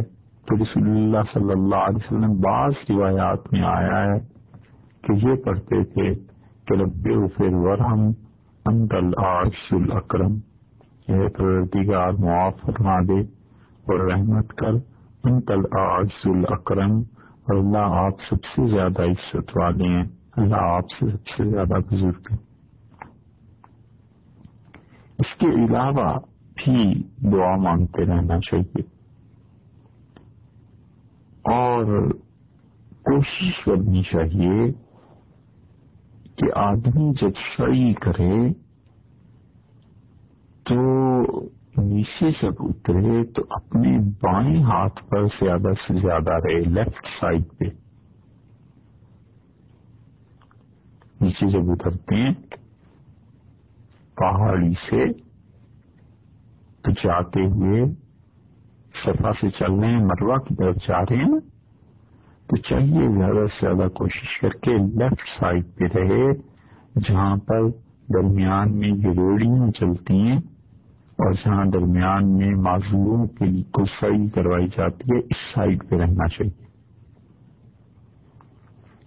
تو رسول اللہ صلی اللہ علیہ وسلم بعض روایات میں آیا ہے کہ یہ پڑھتے تھے کہ رب اغفر ورحم انت العزیز الاکرم، یہ پروردگار معاف فرما دے اور رحمت کر، انت العزیز الاکرم، اور اللہ آپ سب سے زیادہ عزت والے ہیں، اللہ آپ سے سب سے زیادہ بزرگ ہیں۔ اس کے علاوہ بھی دعا مانگتے رہنا چاہیے، اور کوشش کرنی چاہیے کہ آدمی جب سعی کرے تو نیچے جب اترے تو اپنے بائیں ہاتھ پر زیادہ سے زیادہ رہے، لیفٹ سائڈ پہ۔ نیچے جب اترتے ہیں پہاڑی سے تو جاتے ہوئے صفا سے چل رہے ہیں مروہ کی طرف جا رہے ہیں تو چاہیے زیادہ سے زیادہ کوشش کر کے لیفٹ سائڈ پہ رہے، جہاں پر درمیان میں گروڑیاں چلتی ہیں اور جہاں درمیان میں معذوروں کے لیے کسائی کروائی جاتی ہے، اس سائڈ پہ رہنا چاہیے۔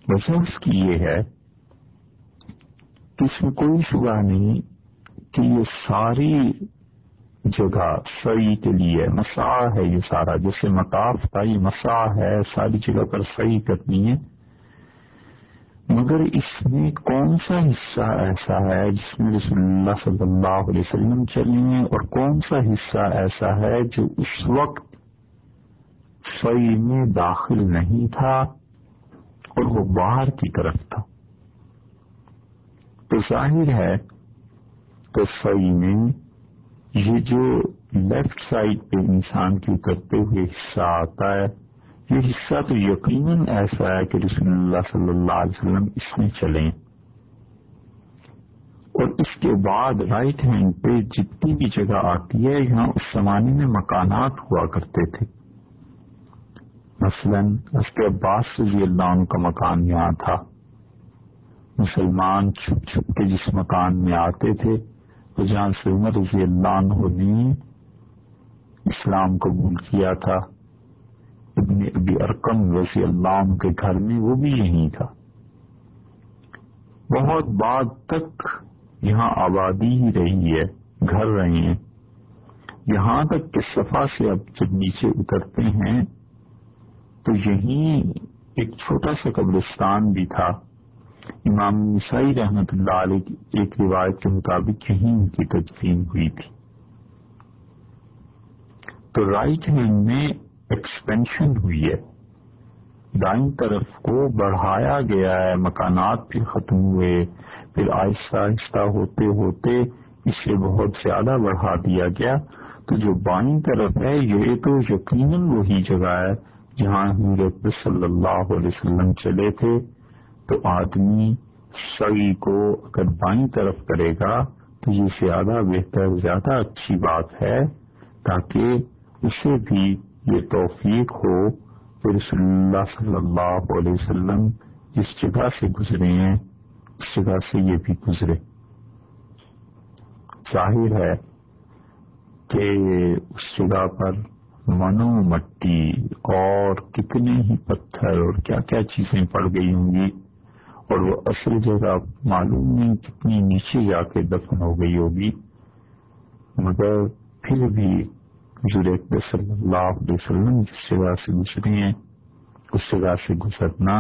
وجہ اس کی یہ ہے کہ اس میں کوئی شبہ نہیں کہ یہ ساری جگہ سعی کے لیے مسعی ہے، یہ سارا جیسے مطاف تھا یہ مسعی ہے، ساری جگہ پر سعی کرنی ہے، مگر اس میں کون سا حصہ ایسا ہے جس میں رسول اللہ صلی اللہ علیہ وسلم چلے ہیں اور کون سا حصہ ایسا ہے جو اس وقت سعی میں داخل نہیں تھا اور وہ باہر کی طرف تھا. تو ظاہر ہے کہ صحیح میں یہ جو لیفٹ سائڈ پہ انسان کے اترتے ہوئے حصہ آتا ہے، یہ حصہ تو یقیناً ایسا ہے کہ رسول اللہ صلی اللہ علیہ وسلم اس میں چلیں. اور اس کے بعد رائٹ ہینڈ پہ جتنی بھی جگہ آتی ہے، یہاں اس زمانے میں مکانات ہوا کرتے تھے. مثلاً اس کے عباس رضی اللہ عنہ کا مکان یہاں تھا. مسلمان چھپ چھپ کے جس مکان میں آتے تھے، تو جہاں سے عمر رضی اللہ عنہ نے اسلام قبول کیا تھا، ابن ابی ارقم رضی اللہ عنہ کے گھر میں وہ بھی یہی تھا. بہت بعد تک یہاں آبادی ہی رہی ہے، گھر رہے ہیں، یہاں تک کہ صفا سے اب جب نیچے اترتے ہیں تو یہیں ایک چھوٹا سا قبرستان بھی تھا. امام نسائی رحمۃ اللہ علیہ کی ایک روایت کے مطابق یہیں ان کی تدفین ہوئی تھی. تو رائٹ ہینڈ میں ایکسپینشن ہوئی ہے، دائیں طرف کو بڑھایا گیا ہے، مکانات بھی ختم ہوئے، پھر آہستہ آہستہ ہوتے ہوتے اسے بہت زیادہ بڑھا دیا گیا. تو جو بائیں طرف ہے یہ تو یقیناً وہی جگہ ہے جہاں حضور اکبر صلی اللہ علیہ وسلم چلے تھے. تو آدمی سعی کو اگر بائیں طرف کرے گا تو یہ زیادہ بہتر، زیادہ اچھی بات ہے، تاکہ اسے بھی یہ توفیق ہو کہ رسول اللہ صلی اللہ علیہ وسلم جس جگہ سے گزرے ہیں اس جگہ سے یہ بھی گزرے. ظاہر ہے کہ اس جگہ پر منو مٹی اور کتنے ہی پتھر اور کیا کیا چیزیں پڑ گئی ہوں گی، اور وہ اصل جگہ معلوم نہیں کتنی نیچے جا کے دفن ہو گئی ہوگی. مگر پھر بھی حضور اکبر صلی اللہ علیہ وسلم جس جگہ سے گزرے ہیں اس جگہ سے گزرنا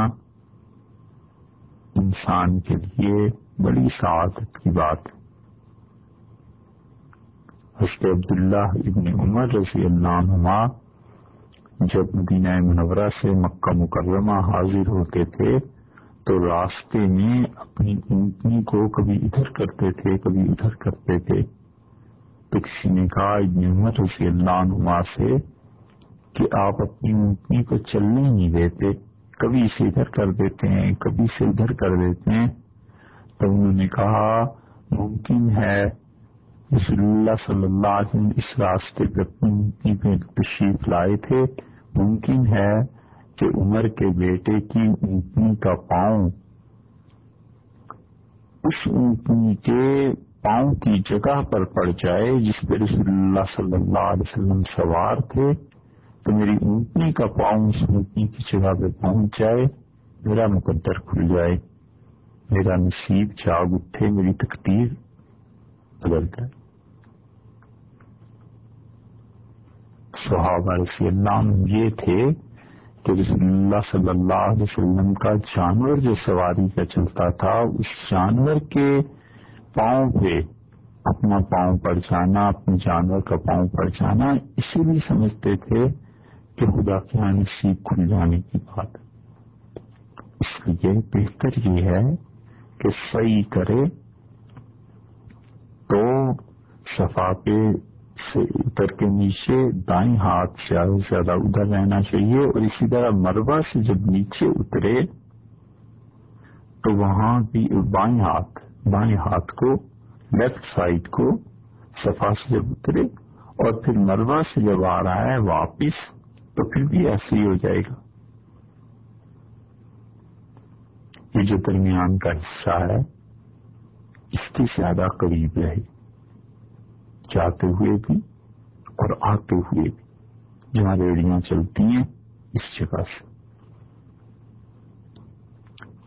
انسان کے لیے بڑی سعادت کی بات ہے. حضرت عبداللہ ابن عمر رضی اللہ عنہما جب مدینہ منورہ سے مکہ مکرمہ حاضر ہوتے تھے تو راستے میں اپنی اونٹنی کو کبھی ادھر کرتے تھے کبھی ادھر کرتے تھے. تو کسی نے کہا ابن عمر رضی اللہ عنہما سے کہ آپ اپنی اونٹنی کو چلنے نہیں دیتے، کبھی اسے ادھر کر دیتے ہیں کبھی اسے ادھر کر دیتے ہیں. تو انہوں نے کہا ممکن ہے رسول اللہ صلی اللہ علیہ وسلم اس راستے پہ اپنی اونٹنی پہ تشریف لائے تھے، ممکن ہے کہ عمر کے بیٹے کی اونٹنی کا پاؤں اس اونٹنی کے پاؤں کی جگہ پر پڑ جائے جس پہ رسول اللہ صلی اللہ علیہ وسلم سوار تھے، تو میری اونٹنی کا پاؤں اس اونٹنی کی جگہ پہ پہنچ جائے، میرا مقدر کھل جائے، میرا نصیب جاگ اٹھے، میری تقدیر بدل جائے. صحابہ رضی اللہ عنہ یہ تھے کہ رسول اللہ صلی اللہ علیہ وسلم کا جانور جو سواری کا چلتا تھا اس جانور کے پاؤں پہ اپنا پاؤں پڑ جانا، اپنے جانور کا پاؤں پڑ جانا، اسی لیے سمجھتے تھے کہ خدا کے یہاں نصیب کھل جانے کی بات. اس لیے بہتر یہ ہے کہ صحیح کرے تو صفا پہ سے اتر کے نیچے دائیں ہاتھ زیادہ سے زیادہ ادھر رہنا چاہیے، اور اسی طرح مروہ سے جب نیچے اترے تو وہاں بھی بائیں ہاتھ کو لیفٹ سائڈ کو صفا سے جب اترے اور پھر مروہ سے جب آ رہا ہے واپس تو پھر بھی ایسے ہی ہو جائے گا. یہ جو درمیان کا حصہ ہے اس کے زیادہ قریب رہے، جاتے ہوئے بھی اور آتے ہوئے بھی، جہاں ریڑیاں چلتی ہیں اس جگہ سے.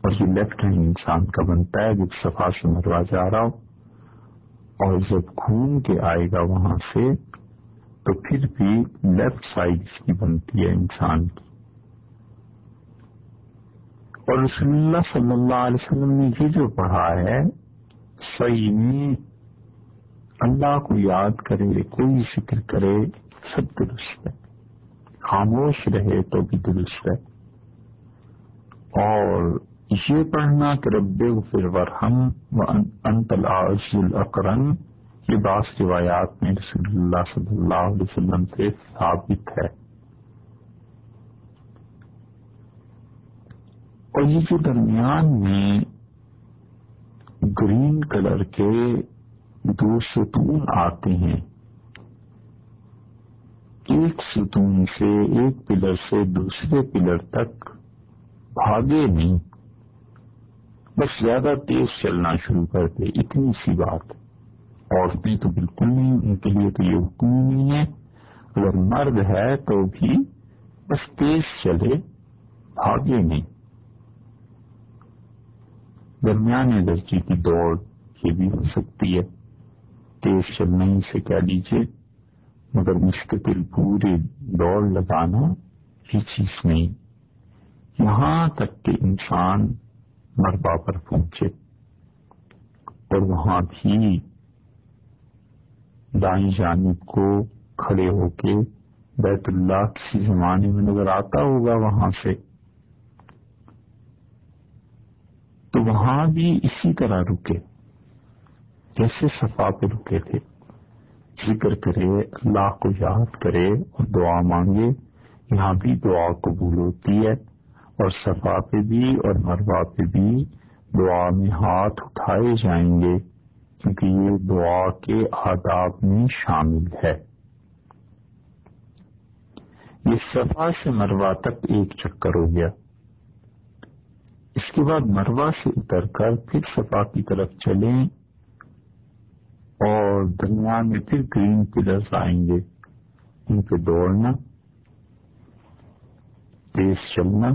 اور یہ لیفٹ ہینڈ انسان کا بنتا ہے جب صفا سے مروہ جا رہا ہو، اور جب گھوم کے آئے گا وہاں سے تو پھر بھی لیفٹ سائڈ اس کی بنتی ہے انسان کی. اور رسول اللہ صلی اللہ علیہ وسلم نے یہ جو پڑھا ہے صحیح میں اللہ کو یاد کرے، کوئی ذکر کرے، سب درست ہے، خاموش رہے تو بھی درست ہے. اور یہ پڑھنا کہ رب اغفر وارحم وانت العز الاکرم، یہ بعض روایات میں رسول اللہ صلی اللہ علیہ وسلم سے ثابت ہے۔ اور یہ جو درمیان میں گرین کلر کے دو ستون آتے ہیں، ایک ستون سے ایک پلر سے دوسرے پلر تک بھاگے نہیں، بس زیادہ تیز چلنا شروع کر دے، اتنی سی بات۔ عورتیں تو بالکل نہیں، ان کے لیے تو یہ حکم نہیں ہے، اگر مرد ہے تو بھی بس تیز چلے، بھاگے نہیں۔ درمیانے درجے کی دوڑ یہ بھی ہو سکتی ہے، تیز چلنا ہی سے کہہ لیجیے، مگر مستقل پوری دوڑ لگانا یہ چیز نہیں، یہاں تک کہ انسان مربع پر پہنچے اور وہاں بھی دائیں جانب کو کھڑے ہو کے بیت اللہ کسی زمانے میں نظر آتا ہوگا وہاں سے، تو وہاں بھی اسی طرح رکے جیسے صفا پہ رکے تھے، ذکر کرے، اللہ کو یاد کرے اور دعا مانگے۔ یہاں بھی دعا قبول ہوتی ہے، اور صفا پہ بھی اور مروہ پہ بھی دعا میں ہاتھ اٹھائے جائیں گے، کیونکہ یہ دعا کے آداب میں شامل ہے۔ یہ صفا سے مروہ تک ایک چکر ہو گیا، اس کے بعد مروہ سے اتر کر پھر صفا کی طرف چلیں اور درمیان میں پھر گرین پلرز آئیں گے، ان پہ دوڑنا، تیز چلنا،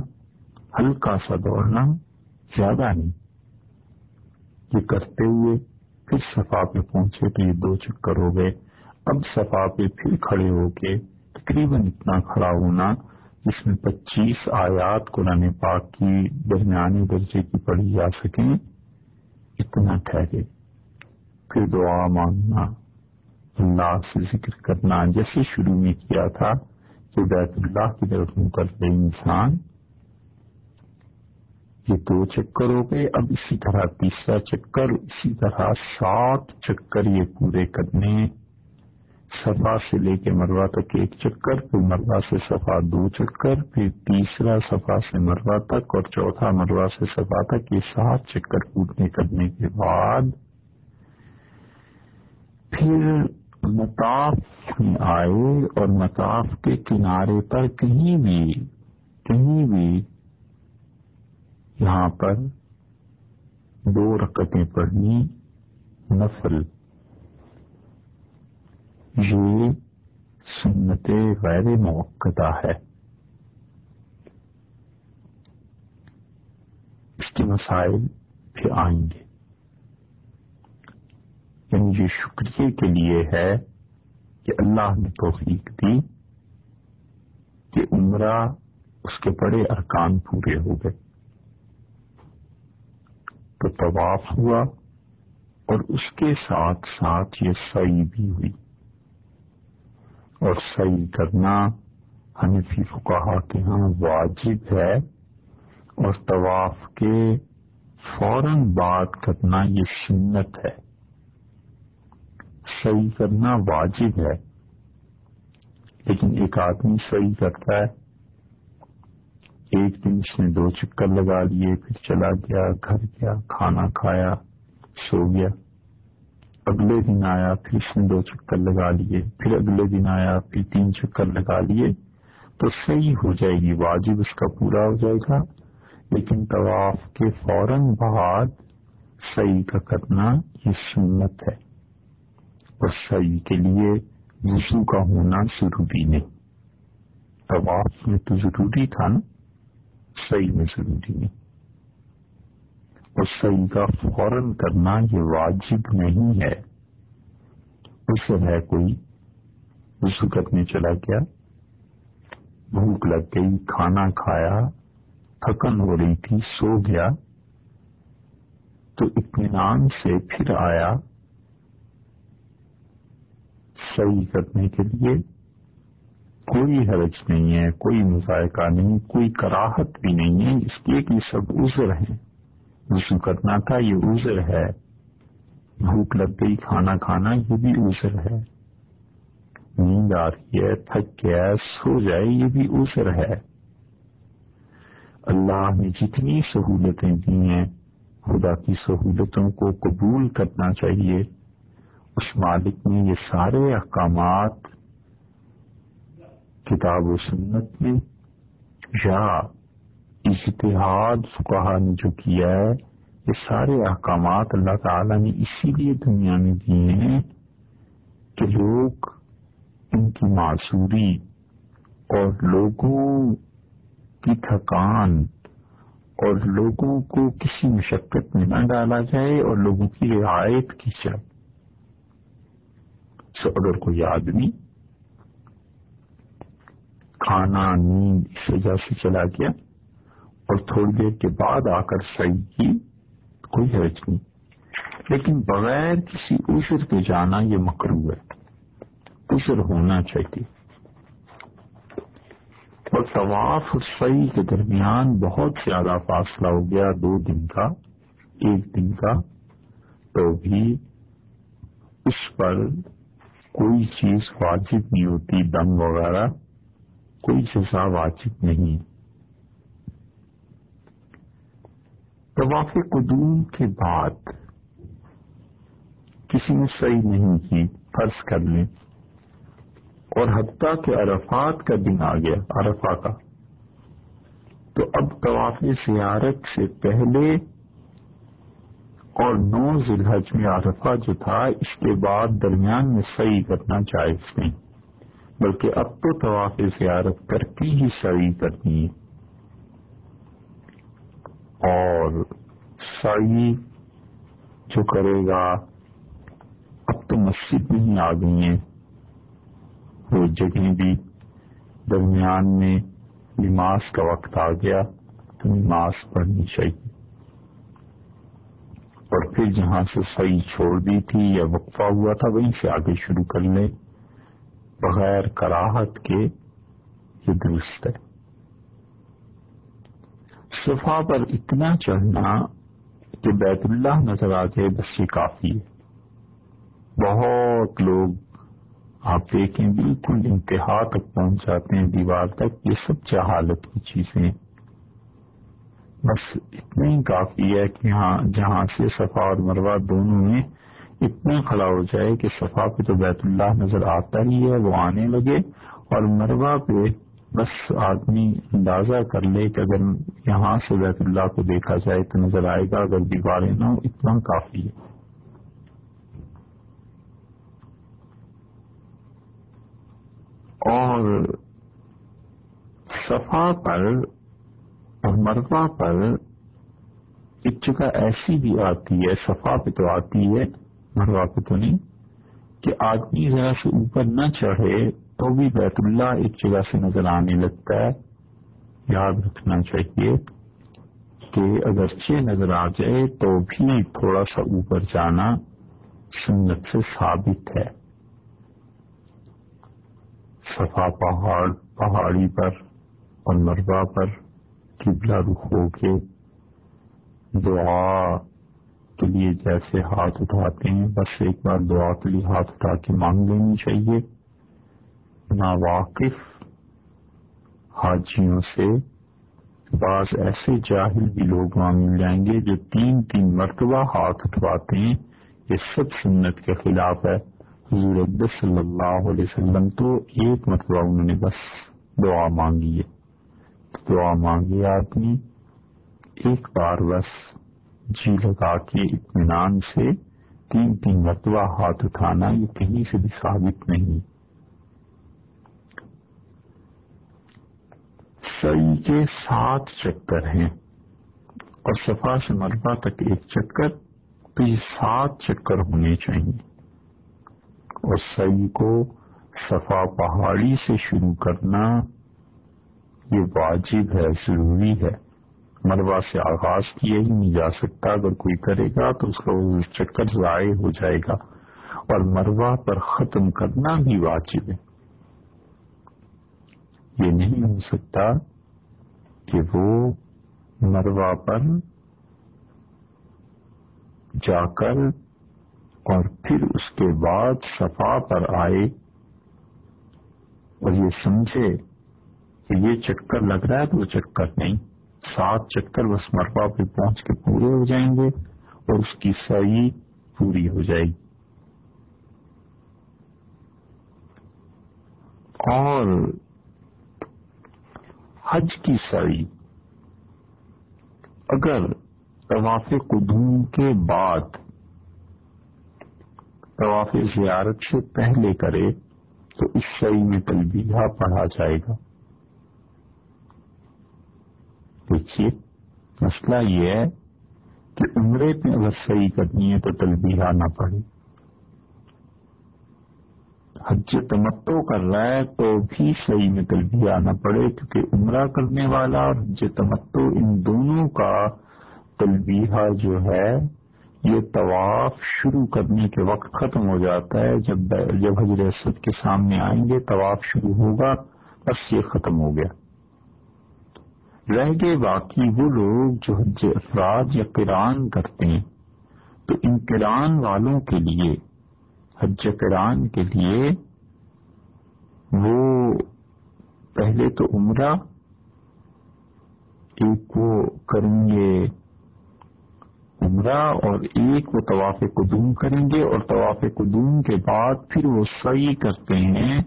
ہلکا سا دوڑنا، زیادہ نہیں، یہ کرتے ہوئے پھر صفا پہ پہنچے تو یہ 2 چکر ہو گئے۔ اب صفا پہ پھر کھڑے ہو کے تقریباً اتنا کھڑا ہونا جس میں 25 آیات قرآن پاک کی درمیانی درجے کی پڑھی جا سکیں، اتنا ٹھہرے، پھر دعا مانگنا، اللہ سے ذکر کرنا، جیسے شروع میں کیا تھا کہ بیت اللہ کی طرف منہ کر دے انسان۔ یہ 2 چکر ہو گئے، اب اسی طرح تیسرا چکر، اسی طرح 7 چکر یہ پورے کرنے، صفا سے لے کے مروہ تک 1 چکر، پھر مروہ سے صفا 2 چکر، پھر تیسرا صفا سے مروہ تک اور چوتھا مروہ سے صفا تک، یہ 7 چکر پورے کرنے کے بعد پھر مطاف میں آئے، اور مطاف کے کنارے پر کہیں بھی یہاں پر 2 رکعتیں پڑھنی نفل، یہ سنت غیر موقتہ ہے۔ اس کے مسائل پھر آئیں گے، یعنی یہ شکریہ کے لیے ہے کہ اللہ نے توفیق دی کہ عمرہ اس کے بڑے ارکان پورے ہو گئے، تو طواف ہوا اور اس کے ساتھ ساتھ یہ سعی بھی ہوئی، اور سعی کرنا حنفی فقہا کے ہاں واجب ہے، اور طواف کے فوراً بعد کرنا یہ سنت ہے۔ سعی کرنا واجب ہے، لیکن ایک آدمی سعی کرتا ہے، ایک دن اس نے 2 چکر لگا لیے، پھر چلا گیا، گھر گیا، کھانا کھایا، سو گیا، اگلے دن آیا، پھر اس نے 2 چکر لگا لیے، پھر اگلے دن آیا، پھر 3 چکر لگا لیے، تو صحیح ہو جائے گی، واجب اس کا پورا ہو جائے گا، لیکن طواف کے فوراً بعد صحیح کا کرنا یہ سنت ہے، اور صحیح کے لیے وضو کا ہونا ضروری نہیں۔ طواف میں تو ضروری تھا نا، صحیح میں ضروری نہیں، اور صحیح کا فوراً کرنا یہ واجب نہیں ہے۔ اس ہے کوئی وضو کرنے چلا گیا، بھوک لگ گئی، کھانا کھایا، تھکن ہو رہی تھی، سو گیا، تو اطمینان سے پھر آیا صحیح کرنے کے لیے، کوئی حرج نہیں ہے، کوئی مذائقہ نہیں، کوئی کراہت بھی نہیں ہے، اس لیے کہ یہ سب عذر ہیں۔ وضو کرنا تھا یہ عذر ہے، بھوک لگ گئی کھانا کھانا یہ بھی عذر ہے، نیند آ رہی ہے تھک گیا ہے سو جائے یہ بھی عذر ہے۔ اللہ نے جتنی سہولتیں دی ہیں خدا کی سہولتوں کو قبول کرنا چاہیے۔ اس مالک نے یہ سارے احکامات کتاب و سنت میں یا اجتہاد فقہا نے جو کیا ہے، یہ سارے احکامات اللہ تعالی نے اسی لیے دنیا میں دیے ہیں کہ لوگ ان کی معذوری اور لوگوں کی تھکان اور لوگوں کو کسی مشقت میں نہ ڈالا جائے اور لوگوں کی رعایت کی جائے۔ سو اگر کوئی آدمی کھانا نیند اس وجہ سے چلا گیا اور تھوڑی دیر کے بعد آ کر سعی کی کوئی حرج نہیں، لیکن بغیر کسی عذر کے جانا یہ مکروہ ہے، عذر ہونا چاہیے۔ اور طواف اور سعی کے درمیان بہت زیادہ فاصلہ ہو گیا، 2 دن کا 1 دن کا، تو بھی اس پر کوئی چیز واجب نہیں ہوتی، دم وغیرہ کوئی سزا واجب نہیں۔ طواف قدوم کے بعد کسی نے سعی نہیں کی فرض کر لیں، اور حتیٰ کہ عرفات کا دن آ گیا عرفہ کا، تو اب طواف زیارت سے پہلے اور 9 ذی الحج میں عرفہ جو تھا اس کے بعد درمیان میں سعی کرنا جائز نہیں، بلکہ اب تو طواف زیارت کر کے ہی سعی کرنی ہے۔ اور سعی جو کرے گا، اب تو مسجد میں ہی آ گئی ہیں وہ جگہیں بھی، درمیان میں نماز کا وقت آ گیا تو نماز پڑھنی چاہیے، اور پھر جہاں سے سعی چھوڑ دی تھی یا وقفہ ہوا تھا وہیں سے آگے شروع کر لیں بغیر کراہت کے، یہ درست ہے۔ صفا پر اتنا چڑھنا کہ بیت اللہ نظر آ جائے بس یہ کافی ہے۔ بہت لوگ آپ دیکھیں بالکل انتہا تک پہنچ جاتے ہیں دیوار تک، یہ سب جہالت کی چیزیں، بس اتنا ہی کافی ہے کہ ہاں جہاں سے صفا اور مروہ دونوں میں اتنا کھڑا ہو جائے کہ صفا پہ تو بیت اللہ نظر آتا ہی ہے، وہ آنے لگے، اور مروہ پہ بس آدمی اندازہ کر لے کہ اگر یہاں سے بیت اللہ کو دیکھا جائے تو نظر آئے گا، اگر دیواریں نہ ہو اتنا کافی ہے۔ اور صفا پر اور مروہ پر ایک جگہ ایسی بھی آتی ہے، صفا پہ تو آتی ہے مروہ پہ تو نہیں، کہ آدمی ذرا سے اوپر نہ چڑھے تو بھی بیت اللہ ایک جگہ سے نظر آنے لگتا ہے۔ یاد رکھنا چاہیے کہ اگرچہ نظر آ جائے تو بھی تھوڑا سا اوپر جانا سنت سے ثابت ہے۔ صفا پہاڑی پر اور مروہ پر قبلہ رخ ہو کے دعا کے لیے جیسے ہاتھ اٹھاتے ہیں بس ایک بار دعا کے لیے ہاتھ اٹھا کے مانگ لینی چاہیے۔ ناواقف حاجیوں سے بعض ایسے جاہل بھی لوگ وہاں مل جائیں گے جو 3 مرتبہ ہاتھ اٹھواتے ہیں، یہ سب سنت کے خلاف ہے۔ حضور اقدس صلی اللہ علیہ وسلم تو 1 مرتبہ انہوں نے بس دعا مانگی ہے، دعا مانگی آدمی ایک بار بس جی لگا کے اطمینان سے 3 مرتبہ ہاتھ اٹھانا، یہ کہیں سے بھی ثابت نہیں۔ سعی کے 7 چکر ہیں اور صفا سے مروہ تک 1 چکر، تو یہ 7 چکر ہونے چاہیے۔ اور سعی کو صفا پہاڑی سے شروع کرنا یہ واجب ہے، ضروری ہے۔ مروہ سے آغاز کیا ہی نہیں جا سکتا، اگر کوئی کرے گا تو اس کا وہ چکر ضائع ہو جائے گا، اور مروہ پر ختم کرنا بھی واجب ہے۔ یہ نہیں ہو سکتا کہ وہ مروہ پر جا کر اور پھر اس کے بعد صفا پر آئے اور یہ سمجھے کہ یہ چکر لگ رہا ہے تو وہ چکر نہیں، 7 چکر بس مروہ پہ پہنچ کے پورے ہو جائیں گے اور اس کی سعی پوری ہو جائے گی۔ اور حج کی سعی اگر طواف قدوم کے بعد طواف زیارت سے پہلے کرے تو اس سعی میں تلبیہ پڑھا جائے گا۔ دیکھیے مسئلہ یہ ہے کہ عمرے پہ اگر سعی کرنی ہے تو تلبیہ نہ پڑھے، حج تمتع کر رہا ہے تو بھی سعی میں تلبیہ نہ پڑے، کیونکہ عمرہ کرنے والا اور حج تمتع ان دونوں کا تلبیہ جو ہے یہ طواف شروع کرنے کے وقت ختم ہو جاتا ہے۔ جب حجر اسود کے سامنے آئیں گے طواف شروع ہوگا، بس یہ ختم ہو گیا۔ رہ گئے باقی وہ لوگ جو حج افراد یا قران کرتے ہیں، تو ان قران والوں کے لیے، حج قران کے لیے وہ پہلے تو عمرہ ایک وہ کریں گے عمرہ اور ایک وہ طواف قدوم کریں گے، اور طواف قدوم کے بعد پھر وہ سعی کرتے ہیں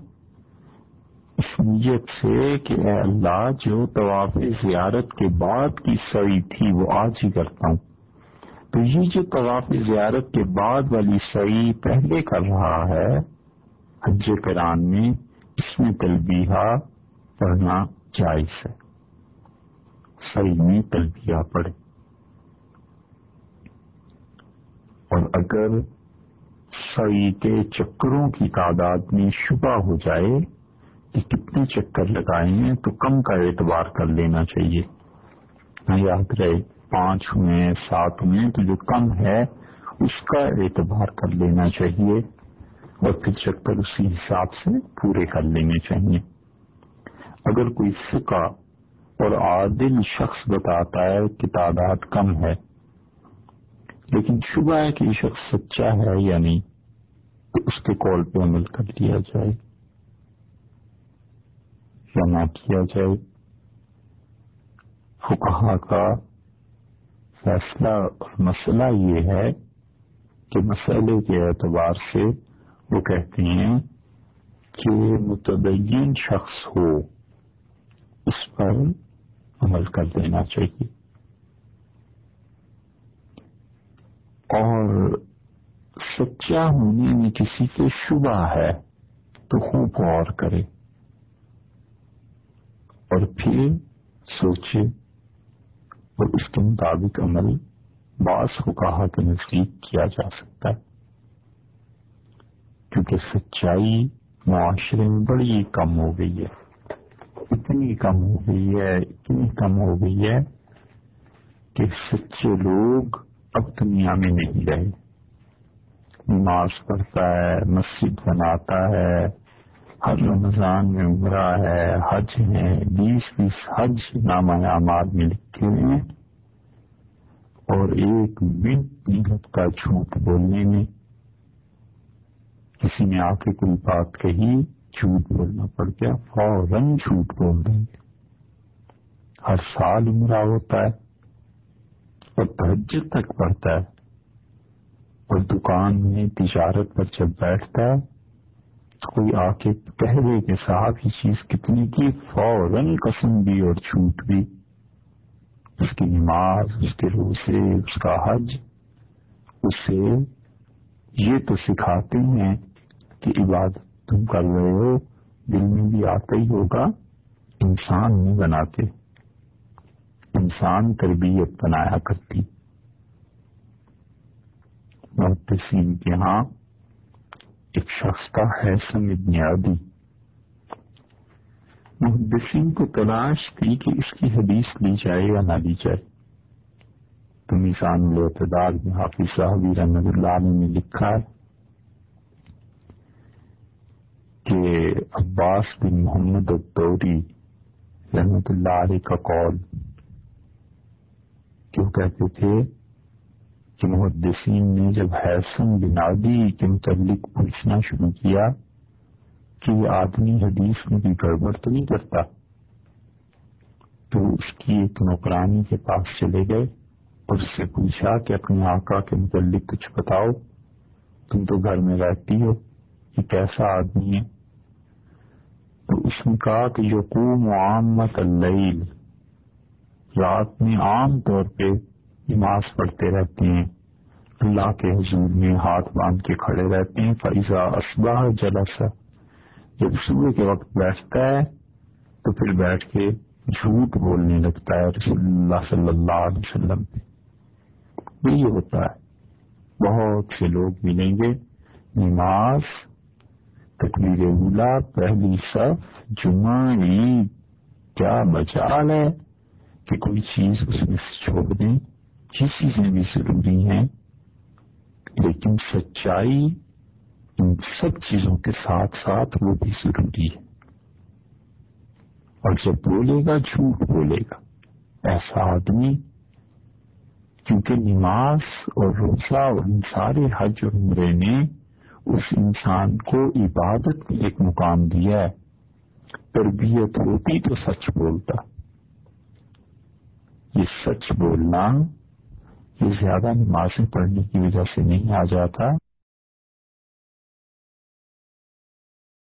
اس نیت سے کہ اے اللہ جو طواف زیارت کے بعد کی سعی تھی وہ آج ہی کرتا ہوں۔ تو یہ جو طواف زیارت کے بعد والی سعی پہلے کر رہا ہے حج قران میں، اس میں تلبیہ پڑھنا جائز ہے، سعی میں تلبیہ پڑھے۔ اور اگر سعی کے چکروں کی تعداد میں شبہ ہو جائے کہ کتنے چکر لگائے ہیں تو کم کا اعتبار کر لینا چاہیے، نہ یاد رہے 5 ہوئے 7 ہوئے تو جو کم ہے اس کا اعتبار کر لینا چاہیے اور پھر چکر اسی حساب سے پورے کر لینے چاہیے۔ اگر کوئی فقہ اور عادل شخص بتاتا ہے کہ تعداد کم ہے لیکن شبہ ہے کہ یہ شخص سچا ہے یا نہیں، تو اس کے قول پہ عمل کر لیا جائے یا نہ کیا جائے۔ فقہا کا فیصلہ اور مسئلہ یہ ہے کہ مسئلے کے اعتبار سے وہ کہتے ہیں کہ متدین شخص ہو اس پر عمل کر دینا چاہیے، اور سچا ہونے میں کسی سے شبہ ہے تو خوب غور کرے اور پھر سوچے اور اس کے مطابق عمل بعض فقہا کے نزدیک کیا جا سکتا ہے، کیونکہ سچائی معاشرے میں بڑی کم ہو گئی ہے، اتنی کم ہو گئی ہے کہ سچے لوگ اب دنیا میں نہیں رہے۔ نماز پڑھتا ہے، مسجد بناتا ہے، ہر رمضان میں عمرہ ہے، حج ہے، 20 حج نامہ اعمال میں لکھے ہوئے ہیں، اور ایک منٹ نہیں لگتا جھوٹ بولنے میں۔ کسی نے آ کے کوئی بات کہی، جھوٹ بولنا پڑ گیا، فوراً جھوٹ بول دیں گے۔ ہر سال عمرہ ہوتا ہے اور تہجد تک پڑھتا ہے، اور دکان میں تجارت پر جب بیٹھتا ہے تو کوئی آ کے کہہ دے کہ صاحب یہ چیز کتنے کی، فوراً قسم بھی اور جھوٹ بھی۔ اس کی نماز، اس کے روزے، اس کا حج اسے یہ تو سکھاتے ہیں کہ عبادت تم کر رہے ہو، دل میں بھی آتا ہی ہوگا، انسان نہیں بناتے، انسان تربیت بنایا کرتی۔ محدثین کے ہاں ایک شخص کا حیثم ابن عدی، محدثین کو تلاش تھی کہ اس کی حدیث لی جائے یا نہ لی جائے، تو میزان الاعتدال میں حافظ صاحبی رحمۃ اللہ علیہ نے لکھا ہے کہ عباس بن محمد الدوری رحمت اللہ علیہ کا قول کہ وہ کہتے تھے کہ محدثین نے جب حسن بن عدی کے متعلق پوچھنا شروع کیا کہ یہ آدمی حدیث میں بھی گڑبڑ تو نہیں کرتا، تو اس کی ایک نوکرانی کے پاس چلے گئے اور اس سے پوچھا کہ اپنے آقا کے متعلق کچھ بتاؤ، تم تو گھر میں رہتی ہو، یہ کیسا آدمی ہے؟ تو اس نے کہا کہ یقوم عامۃ اللیل، رات میں عام طور پہ نماز پڑھتے رہتے ہیں، اللہ کے حضور میں ہاتھ باندھ کے کھڑے رہتے ہیں، فإذا أصبح جلس، جب صبح کے وقت بیٹھتا ہے تو پھر بیٹھ کے جھوٹ بولنے لگتا ہے رسول اللہ صلی اللہ علیہ وسلم پہ۔ یہی ہوتا ہے، بہت سے لوگ ملیں گے، نماز تکبیر اولیٰ پہلی صف جمعہ عید کیا مجال ہے کہ کوئی چیز اس میں سے چھوڑ دیں، یہ چیزیں بھی ضروری ہیں، لیکن سچائی ان سب چیزوں کے ساتھ ساتھ وہ بھی ضروری ہے، اور جب بولے گا جھوٹ بولے گا ایسا آدمی، کیونکہ نماز اور روزہ اور ان سارے حج اور عمرے نے اس انسان کو عبادت میں ایک مقام دیا ہے، تربیت ہوتی تو سچ بولتا، یہ سچ بولنا یہ زیادہ نمازیں پڑھنے کی وجہ سے نہیں آ جاتا،